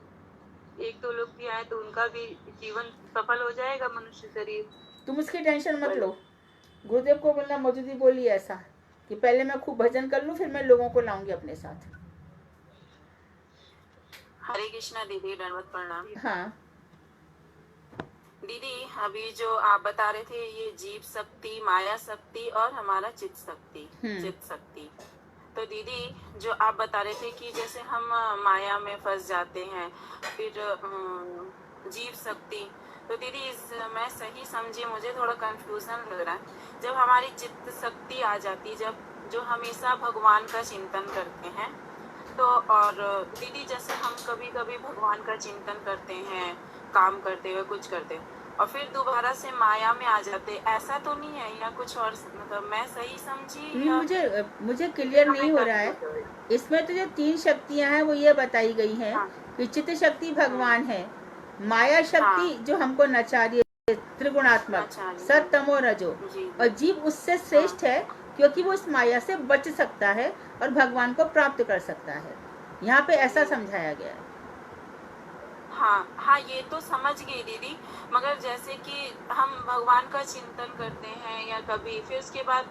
S3: एक दो लोग भी आए तो उनका भी जीवन सफल हो जाएगा, मनुष्य शरीर।
S1: तुम उसकी टेंशन मत लो। गुरुदेव को बोलना, मौजूदी बोली ऐसा कि पहले मैं खूब भजन कर लूं, फिर मैं लोगों को लाऊंगी अपने साथ।
S3: हरे कृष्णा दीदी, दंडवत प्रणाम।
S1: हाँ,
S4: दीदी अभी जो आप बता रहे थे ये जीव शक्ति, माया शक्ति और हमारा चित्त शक्ति, चित्त शक्ति। तो दीदी जो आप बता रहे थे कि जैसे हम माया में फंस जाते हैं, फिर जीव शक्ति, तो दीदी मैं सही समझी, मुझे थोड़ा कंफ्यूजन लग रहा है। जब हमारी चित्त शक्ति आ जाती, जब जो हमेशा भगवान का चिंतन करते हैं, तो और दीदी जैसे हम कभी कभी भगवान का चिंतन करते हैं काम करते हुए, कुछ करते हुए, और फिर दोबारा से माया में आ जाते, ऐसा तो नहीं है या कुछ और? मतलब मैं सही समझी?
S1: मुझे क्लियर नहीं हो रहा है। इसमें तो जो 3 शक्तियां हैं वो ये बताई गई हैं कि चित्त शक्ति भगवान है, माया शक्ति जो हमको नचा रही है त्रिगुणात्मक सत तमो रजो, और जीव उससे श्रेष्ठ है क्योंकि वो उस माया से बच सकता है और भगवान को प्राप्त कर सकता है। यहाँ पे ऐसा समझाया गया है।
S4: हाँ, ये तो समझ गई दीदी, मगर जैसे कि हम भगवान का चिंतन करते हैं या कभी, फिर उसके बाद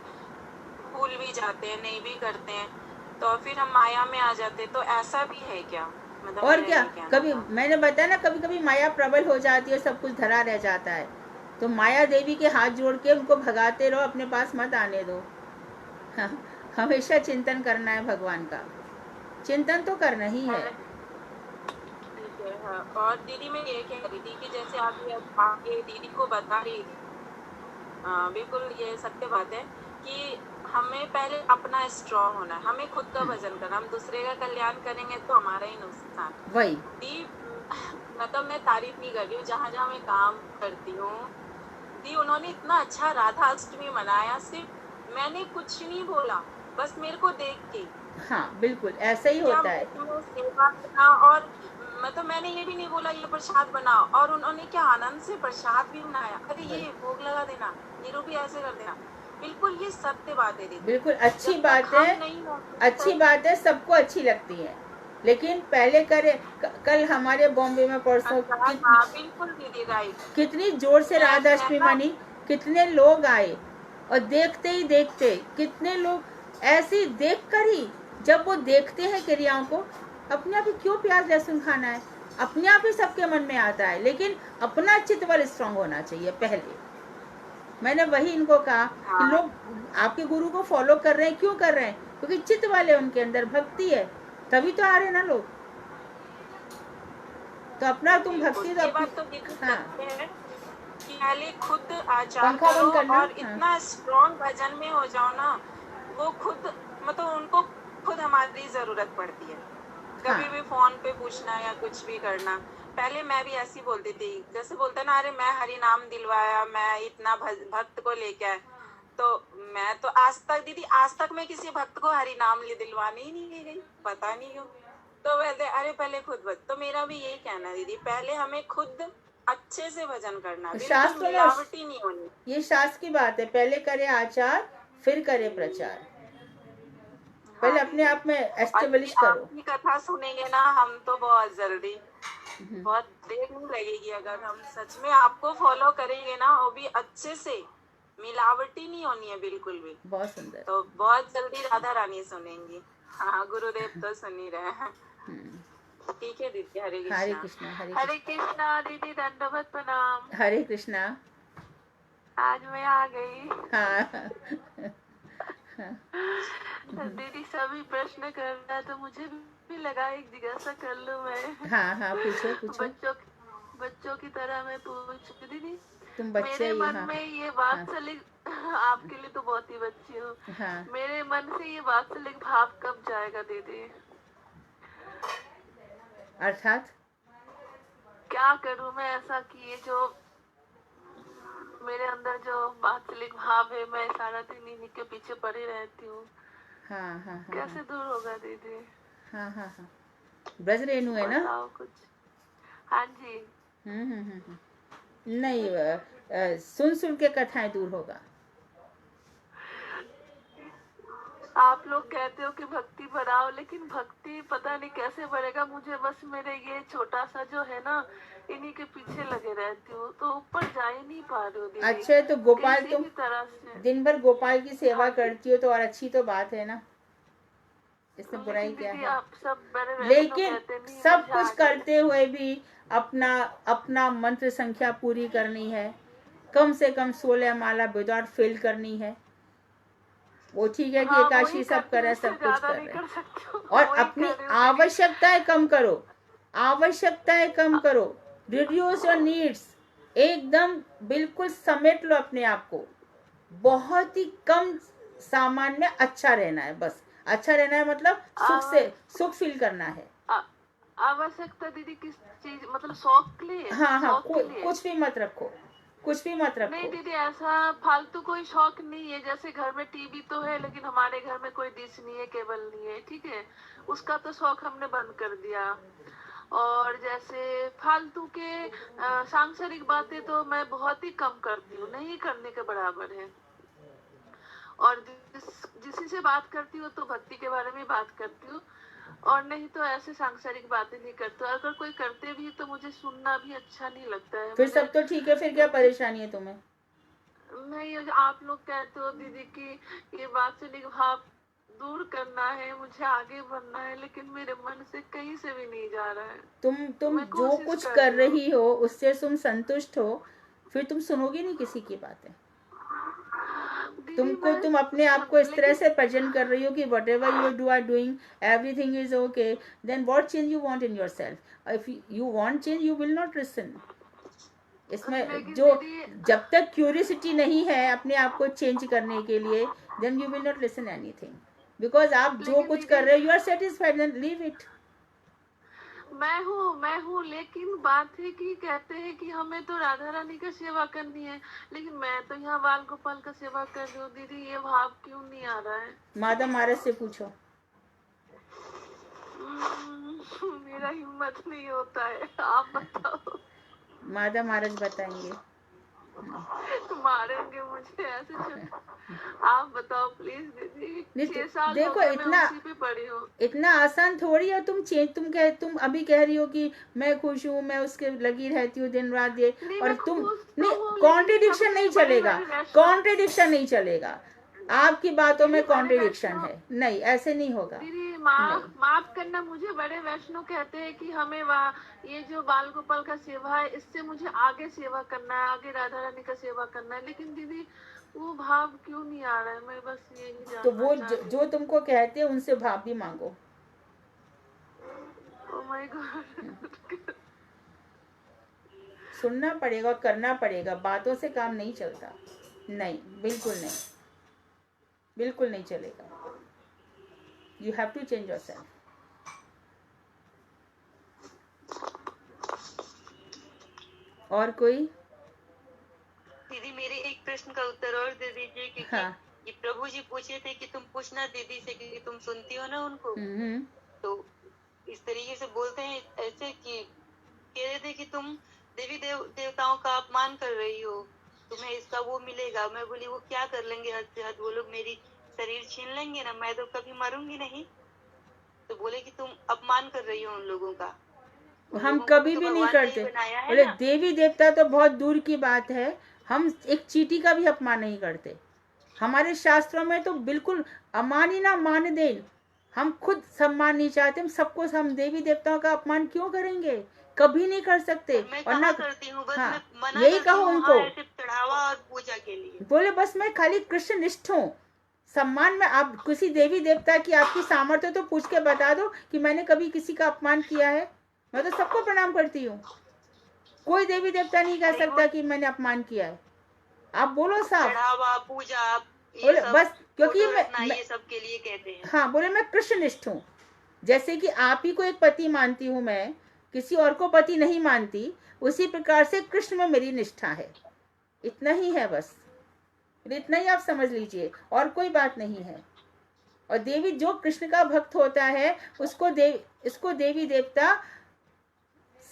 S4: भूल भी जाते हैं, नहीं भी करते हैं, तो फिर हम माया में आ जाते हैं, तो ऐसा भी है क्या? मतलब
S1: और क्या, कभी मैंने बताया ना, कभी कभी माया प्रबल हो जाती है, सब कुछ धरा रह जाता है, तो माया देवी के हाथ जोड़ के उनको भगाते रहो, अपने पास मत आने दो। हाँ, हमेशा चिंतन करना है भगवान का, चिंतन तो करना ही है।
S4: और दीदी मैं ये कह रही थी कि जैसे आप ये दीदी को बता रही थी, बिल्कुल ये सत्य बात है कि हमें पहले अपना स्ट्रॉन्ग होना है, हमें खुद का भजन करना, हम दूसरे का कल्याण करेंगे तो हमारा ही नुकसान।
S1: वही
S4: दी मतलब मैं तारीफ नहीं कर रही हूँ, जहाँ जहाँ मैं काम करती हूँ दी, उन्होंने इतना अच्छा राधा अष्टमी मनाया, सिर्फ मैंने कुछ नहीं बोला, बस मेरे को देख के।
S1: हाँ बिल्कुल ऐसा ही होता है।
S4: सेवा करना, और मतलब मैंने ये भी नहीं बोला ये प्रसाद बनाओ, और उन्होंने क्या आनंद से प्रसाद भी बनाया, अरे ये भोग लगा देना, ये रूपी ऐसे कर देना, बिल्कुल ये सत्य बात है दीदी, बिल्कुल
S1: अच्छी बात है, अच्छी बात है, सबको अच्छी लगती है, लेकिन पहले करे। कल हमारे बॉम्बे में परसों
S4: बिल्कुल दीदी राइट,
S1: कितनी जोर से राधा अष्टमी मनी, कितने लोग आए, और देखते ही देखते कितने लोग ऐसे देख कर ही, जब वो देखते हैं क्रियाओं को, अपने आप ही क्यों प्याज लहसुन खाना है, अपने आप ही सबके मन में आता है, लेकिन अपना चित्त बल स्ट्रांग होना चाहिए पहले। मैंने वही इनको कहा कि लोग आपके गुरु को फॉलो कर रहे हैं, क्यों कर रहे हैं? क्योंकि चित्त वाले उनके अंदर भक्ति है, तभी तो आ रहे ना लोग। तो अपना तुम भक्ति तो
S4: पहले खुद आचार करो और इतना स्ट्रॉन्ग भजन में हो जाओ ना, वो खुद मतलब उनको खुद हमारी जरूरत पड़ती है। कभी भी फोन पे पूछना या कुछ भी करना, पहले मैं भी ऐसी बोलती थी, जैसे बोलते ना, अरे मैं हरि नाम दिलवाया, मैं इतना भक्त को लेके आया, तो मैं तो आज तक दीदी, आज तक मैं किसी भक्त को हरि नाम दिलवाने ही नहीं गई, पता नहीं क्यों। तो बोलते अरे पहले खुद भक्त, तो मेरा भी यही कहना है दीदी, पहले हमें खुद अच्छे से भजन करना,
S1: शास्त्र
S4: मिलावटी नहीं होनी,
S1: ये शास्त्र की बात है, पहले करे आचार फिर करे प्रचार, पहले अपने आप में एस्टेब्लिश करो।
S4: आपकी कथा सुनेंगे ना हम तो बहुत जल्दी, बहुत देर नहीं लगेगी, अगर हम सच में आपको फॉलो करेंगे ना, वो भी अच्छे से, मिलावटी नहीं होनी है बिल्कुल भी।
S1: बहुत सुंदर,
S4: तो बहुत जल्दी राधा रानी सुनेंगी। हाँ गुरुदेव तो सुन ही रहे हैं। ठीक है दीदी, हरे कृष्णा।
S1: हरे कृष्णा,
S3: हरे कृष्णा दीदी, दंडवत प्रणाम।
S1: हरे कृष्णा।
S3: आज मैं आ गई।
S1: हाँ
S3: दीदी सभी प्रश्न करना, तो मुझे भी लगा एक जिज्ञासा कर लूं मैं।
S1: हाँ पूछो पूछो।
S3: बच्चों की तरह मैं पूछ दीदी,
S1: तुम बच्चे
S3: मेरे मन में ये वात्सल्य, आपके लिए तो बहुत ही बच्ची हूँ, मेरे मन से ये वात्सल्य भाव कब जाएगा दीदी?
S1: अर्थात
S3: क्या करूं मैं ऐसा कि ये जो मेरे अंदर जो वात्सल्य भाव है, मैं सारा दिन इन्हीं के पीछे पड़ी रहती हूँ।
S1: हाँ
S3: कैसे दूर होगा दीदी?
S1: हाँ ब्रज रेणु है ना
S3: कुछ? हाँ जी।
S1: नहीं, सुन के कथाएं दूर होगा।
S3: आप लोग कहते हो कि भक्ति बढ़ाओ, लेकिन भक्ति पता नहीं कैसे बढ़ेगा, मुझे बस मेरे ये छोटा सा जो है ना, इन्हीं के पीछे लगे रहती हूँ, तो ऊपर जा ही नहीं पा रही हूँ।
S1: अच्छा, तो गोपाल तुम दिन भर गोपाल की सेवा करती हो, तो और अच्छी तो बात है ना, इसमें बुराई क्या
S5: दीदी
S1: है?
S5: आप सब बड़े वैष्णव
S1: लेकिन
S5: कहते नहीं,
S1: सब
S5: मुझे
S1: कुछ
S5: आगे-
S1: करते हुए भी अपना अपना मंत्र संख्या पूरी करनी है, कम से कम 16 माला विदाउट फेल करनी है। वो ठीक है कि
S5: हाँ,
S1: एकादशी
S5: वही
S1: सब
S5: करती
S1: कर
S5: हूँ,
S1: रहे,
S5: उससे
S1: सब कुछ
S5: ज्यादा
S1: कर
S5: नहीं
S1: रहे,
S5: कर सकती हूँ।
S1: और
S5: वही
S1: अपनी
S5: कर रही हूँ दीदी।
S1: आवश्यकताएं कम करो, आवश्यकताएं कम करो, रिड्यूस योर नीड्स, एकदम बिल्कुल समेट लो अपने आप को। बहुत ही कम सामान में अच्छा रहना है, बस अच्छा रहना है, मतलब सुख फील करना है।
S5: आवश्यकता दीदी किस चीज, मतलब शौक के लिए?
S1: हाँ,
S5: शौक के लिए?
S1: कुछ भी मत रखो, कुछ भी मत
S5: नहीं
S1: रखो।
S5: दीदी, ऐसा फालतू कोई शौक नहीं है। जैसे घर में टीवी तो है, लेकिन हमारे घर में कोई डिश नहीं है, केबल नहीं है, ठीक है, उसका तो शौक हमने बंद कर दिया। और जैसे फालतू के सांसारिक बातें तो मैं बहुत ही कम करती हूँ, नहीं करने के बराबर है। और जिसी से बात करती हूँ तो भक्ति के बारे में बात करती हूँ, और नहीं तो ऐसे सांसारिक बातें नहीं करते। और अगर कोई करते भी तो मुझे सुनना भी अच्छा नहीं लगता है।
S1: फिर सब तो ठीक है, फिर क्या परेशानी है तुम्हें?
S5: नहीं, आप लोग कहते हो दीदी कि ये वात्सलिक भाव दूर करना है, मुझे आगे बढ़ना है, लेकिन मेरे मन से कहीं से भी नहीं जा रहा है।
S1: तुम
S5: मैं
S1: जो
S5: कोशिश
S1: कुछ
S5: कर
S1: कर
S5: रही हूँ।
S1: रही हो उससे तुम संतुष्ट हो, फिर तुम सुनोगे नहीं किसी की बातें।
S5: दीदी मैं
S1: तुम अपने आप को इस तरह
S5: लेकिन
S1: से प्रेजेंट कर रही हो कि whatever you do are doing everything is okay, then what change you want in yourself? If you want change you will not listen. इसमें
S5: लेकिन
S1: जो
S5: दीदी
S1: जब तक क्यूरियोसिटी नहीं है अपने आप को चेंज करने के लिए, then you will not listen anything, because आप जो
S5: लेकिन
S1: कुछ
S5: दीदी
S1: कर रहे हो you are satisfied, then leave it.
S5: मैं हूँ, लेकिन बात है कि कहते हैं कि हमें तो राधा रानी का सेवा करनी है, लेकिन मैं तो यहाँ बाल गोपाल का सेवा कर रही हूँ दीदी। ये भाव क्यों नहीं आ रहा है?
S1: माधव महाराज से पूछो।
S5: मेरा हिम्मत नहीं होता है, आप बताओ।
S1: माधव महाराज बताएंगे।
S5: मारेंगे मुझे ऐसे आप बताओ प्लीज दीदी। 6 साल
S1: देखो,
S5: हो गए
S1: इतना
S5: मैं उसी पे पड़ी हूँ।
S1: इतना आसान थोड़ी है। तुम अभी कह रही हो कि मैं खुश हूँ, मैं उसके लगी रहती हूँ दिन रात, ये,
S5: नहीं,
S1: और
S5: मैं
S1: तुम
S5: खुश तो
S1: नहीं,
S5: हूँ, लेकिन
S1: कॉन्ट्रडिक्शन
S5: सबसे
S1: नहीं
S5: बड़े
S1: चलेगा,
S5: बड़े वैष्णव-
S1: कॉन्ट्रडिक्शन नहीं चलेगा, आपकी बातों में
S5: दीदी, बड़े
S1: कॉन्ट्रडिक्शन
S5: वैष्णव-
S1: है, नहीं ऐसे नहीं होगा।
S5: दीदी
S1: नहीं,
S5: माफ करना, मुझे बड़े वैष्णव कहते हैं कि हमें ये जो बाल गोपाल का सेवा है, इससे मुझे आगे सेवा करना है, आगे राधा रानी का सेवा करना है, लेकिन दीदी वो भाव क्यों नहीं आ रहा है? मैं बस यही जानना
S1: तो वो
S5: चाहती हूँ।
S1: जो तुमको कहते हैं उनसे भाव भी मांगो।
S5: Oh my God।
S1: सुनना पड़ेगा, करना पड़ेगा, बातों से काम नहीं चलता। नहीं, बिल्कुल नहीं, बिल्कुल नहीं चलेगा। You have to change yourself. और कोई?
S3: दीदी मेरे एक प्रश्न का उत्तर और दे दीजिए, क्योंकि
S1: हाँ।
S3: ये प्रभु जी पूछे थे कि तुम पूछना दीदी से, क्योंकि तुम सुनती हो ना उनको। तो इस तरीके से बोलते हैं ऐसे कि कह रहे थे कि तुम देवी देवताओं का अपमान कर रही हो, तुम्हें इसका वो मिलेगा। मैं बोली वो क्या कर लेंगे हद से हद, वो लोग मेरी शरीर छीन लेंगे ना, मैं तो कभी मरूंगी नहीं। तो बोले कि तुम अपमान कर रही हो उन लोगों का।
S1: हम कभी भी नहीं करते। बोले देवी देवता तो बहुत दूर की बात है, हम एक चींटी का भी अपमान नहीं करते। हमारे शास्त्रों में तो बिल्कुल अमानी ना मान दे, हम खुद सम्मान नहीं चाहते, हम सबको, हम देवी देवताओं का अपमान क्यों करेंगे? कभी नहीं कर सकते। और ना
S3: करती हूँ, बस
S1: हाँ,
S3: मैं मना
S1: यही
S3: करती
S1: कहो
S3: हूँ
S1: उनको,
S3: वहाँ सिर्फ चढ़ावा और पूजा के लिए।
S1: बोले बस मैं खाली कृष्ण निष्ठ हूँ, सम्मान में। आप किसी देवी देवता की आपकी सामर्थ्य तो पूछ के बता दो कि मैंने कभी किसी का अपमान किया है। मैं तो सबको प्रणाम करती हूँ, कोई देवी देवता नहीं कह सकता कि मैंने अपमान किया है। आप बोलो साहब,
S3: चढ़ावा पूजा
S1: बोले बस, क्योंकि
S3: ये सब के लिए कहते हैं।
S1: हाँ, बोले मैं कृष्णनिष्ठ हूँ। जैसे कि आप ही को एक पति मानती हूँ मैं, किसी और को पति नहीं मानती, उसी प्रकार से कृष्ण में मेरी निष्ठा है। इतना ही है बस, इतना ही आप समझ लीजिए, और कोई बात नहीं है। और देवी, जो कृष्ण का भक्त होता है इसको देवी देवता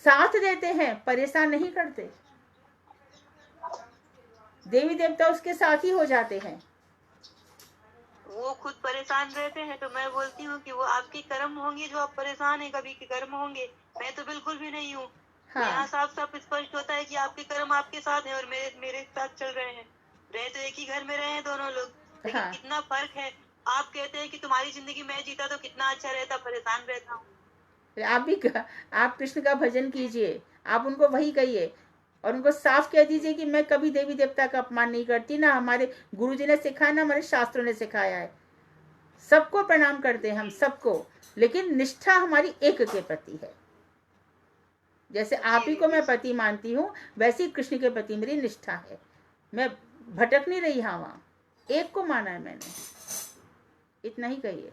S1: साथ देते हैं, परेशान नहीं करते। देवी देवता उसके साथ ही हो जाते हैं।
S3: वो खुद परेशान रहते हैं, तो मैं बोलती हूँ कि वो आपके कर्म होंगे जो आप परेशान हैं, कभी के कर्म होंगे। मैं तो बिल्कुल भी नहीं हूँ।
S1: हाँ।
S3: यहाँ साफ साफ स्पष्ट होता है कि आपके कर्म आपके साथ हैं और मेरे साथ चल रहे हैं। रहे तो एक ही घर में रहे हैं दोनों लोग, लेकिन
S1: हाँ।
S3: कितना फर्क है। आप कहते हैं कि तुम्हारी जिंदगी मैं जीता तो कितना अच्छा रहता, परेशान रहता हूँ।
S1: आप कृष्ण का भजन कीजिए, आप उनको वही कहिए और उनको साफ कह दीजिए कि मैं कभी देवी देवता का अपमान नहीं करती, ना हमारे गुरुजी ने सिखाया, ना हमारे शास्त्रों ने सिखाया है। सबको प्रणाम करते हैं हम सबको, लेकिन निष्ठा हमारी एक के प्रति है। जैसे आप ही को मैं पति मानती हूँ, वैसे ही कृष्ण के प्रति मेरी निष्ठा है। मैं भटक नहीं रही। हाँ, वहाँ एक को माना है मैंने, इतना ही कहिए।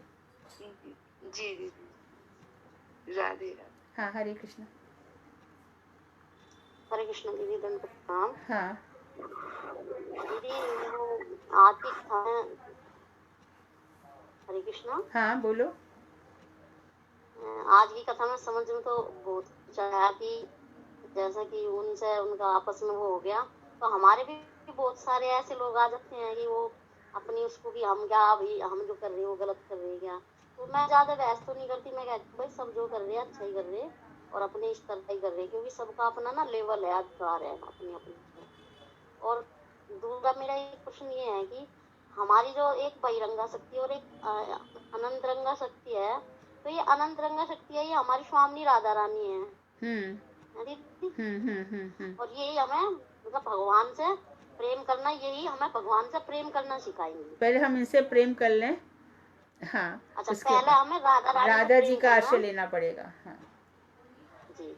S5: जी जी राधे राधे।
S1: हाँ, हरे कृष्ण।
S2: हरे कृष्ण दीदी, दंडवत प्रणाम।
S1: हाँ
S2: दीदी आज की कथा में, हरे कृष्ण।
S1: हाँ बोलो।
S2: आज की कथा में समझ में तो बहुत कुछ आया कि जैसा कि उनसे उनका आपस में वो हो गया, तो हमारे भी बहुत सारे ऐसे लोग आ जाते हैं कि वो अपनी उसको कि हम क्या, अभी हम जो कर रहे हैं वो गलत कर रहे हैं क्या। तो मैं ज्यादा बहस तो नहीं करती, मैं कहती भाई सब जो कर रहे हैं अच्छा ही कर रहे हैं और अपने स्तर का ही कर रहे हैं, क्योंकि सबका अपना ना लेवल है, अधिकार है अपनी अपनी। और दूसरा मेरा एक प्रश्न ये है कि हमारी जो एक बहिरंगा शक्ति और एक अनंत रंगा शक्ति है, तो ये अनंत रंगा शक्ति है, ये हमारी स्वामी राधा रानी है और यही हमें मतलब भगवान से प्रेम करना, यही हमें भगवान से प्रेम करना सिखाएंगे।
S1: पहले हम इनसे प्रेम कर लें। हाँ,
S2: अच्छा, पहले हमें
S1: राधा जी का आश्रय लेना पड़ेगा। हाँ
S2: जी,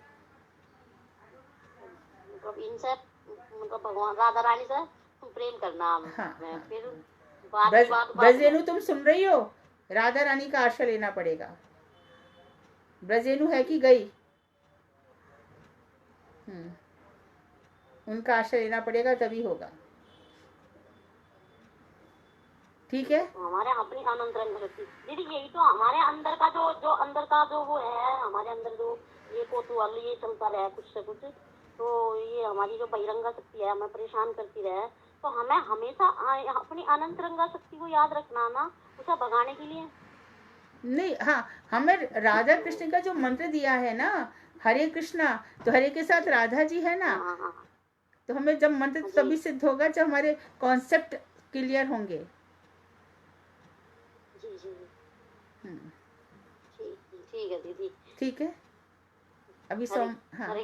S2: मतलब इनसे मतलब भगवान राधा रानी से प्रेम करना।
S1: हाँ,
S2: फिर
S1: ब्रजेनु तुम सुन रही हो, राधा रानी का आश्रय लेना पड़ेगा। ब्रजेनु है कि गई? उनका आश्रय लेना पड़ेगा, तभी होगा। ठीक है,
S2: हमारे अपनी अनंत रंग शक्ति दीदी, यही तो हमारे अंदर का जो अंदर का जो वो है, हमारे अंदर जो ये कोतूहल ये चलता रहे कुछ से कुछ, तो ये हमारी जो बहिरंगा शक्ति है हमें परेशान करती रहे, तो हमें हमेशा अपनी अनंत रंगा शक्ति को याद रखना ना, उसे भगाने के लिए
S1: नहीं। हाँ, हमें राधा कृष्ण का जो मंत्र दिया है ना, हरे कृष्णा, तो हरे के साथ राधा जी है ना। तो हमें जब मंत्र तभी सिद्ध होगा जब हमारे कॉन्सेप्ट क्लियर होंगे।
S2: ठीक है दीदी,
S1: ठीक है। अभी सोम। हाँ,
S2: हरे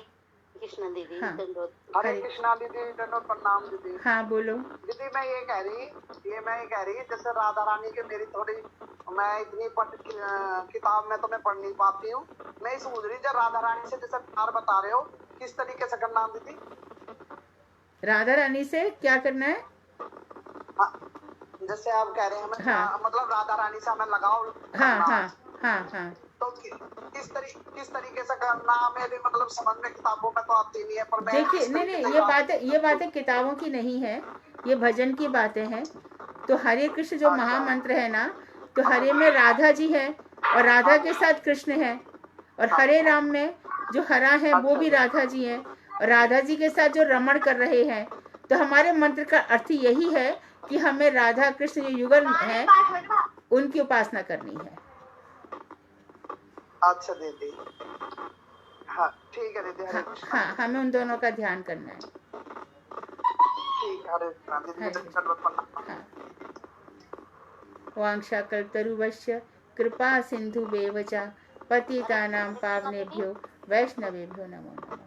S2: कृष्णा दीदी।
S1: हाँ,
S6: हरे कृष्णा दीदी, दंडवत प्रणाम दीदी।
S1: हाँ बोलो।
S6: दीदी मैं ये कह रही जैसे राधा रानी की मेरी थोड़ी, मैं इतनी किताब में तो मैं पढ़ नहीं पाती हूँ। मैं सोच रही जब राधा रानी से जैसे प्यार बता रहे हो, किस तरीके से करना दीदी?
S1: राधा रानी से क्या करना है?
S6: जैसे आप कह रहे हैं हमें, मतलब राधा रानी से हमें लगाव।
S1: हाँ।
S6: तो किस तरीके से करना, हमें भी मतलब समझ में किताबों में तो आती नहीं है, पर
S1: देखिए, नहीं, ये बातें किताबों की नहीं है, ये भजन की बातें हैं। तो हरे कृष्ण जो महामंत्र है ना, तो हरे में राधा जी है और राधा के साथ कृष्ण है, और हरे राम में जो हरा है वो भी राधा जी है, और राधा जी के साथ जो रमण कर रहे हैं। तो हमारे मंत्र का अर्थ यही है कि हमें राधा कृष्ण जो युगल है उनकी उपासना करनी है।
S6: अच्छा दीदी, हाँ ठीक है दीदी।
S1: हाँ, हमें उन दोनों का ध्यान करना है।
S6: ठीक है।
S1: वांक्षा कल्पतरुवश्य कृपा सिंधु बेवचा पतितानां पावनेभ्यो वैष्णवेभ्यो नमो नमः।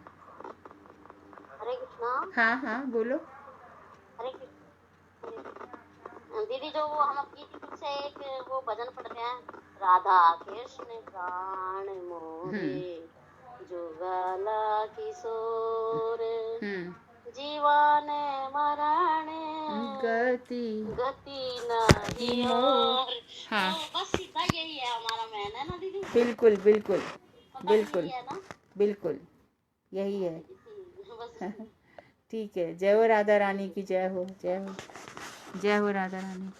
S2: हरे कृष्णा।
S1: हाँ बोलो।
S2: हरे कृष्ण दीदी, जो वो हम अपनी से एक वो भजन पढ़ते हैं, राधा कृष्ण प्राण मोरे जुगला किशोर जीवन मरण गति नहीं और। हाँ, तो बस सीधा यही है हमारा मैन है ना दीदी।
S1: बिल्कुल यही है। ठीक है। जय हो राधा रानी की, जय हो, जय हो, जय हो राधा रानी।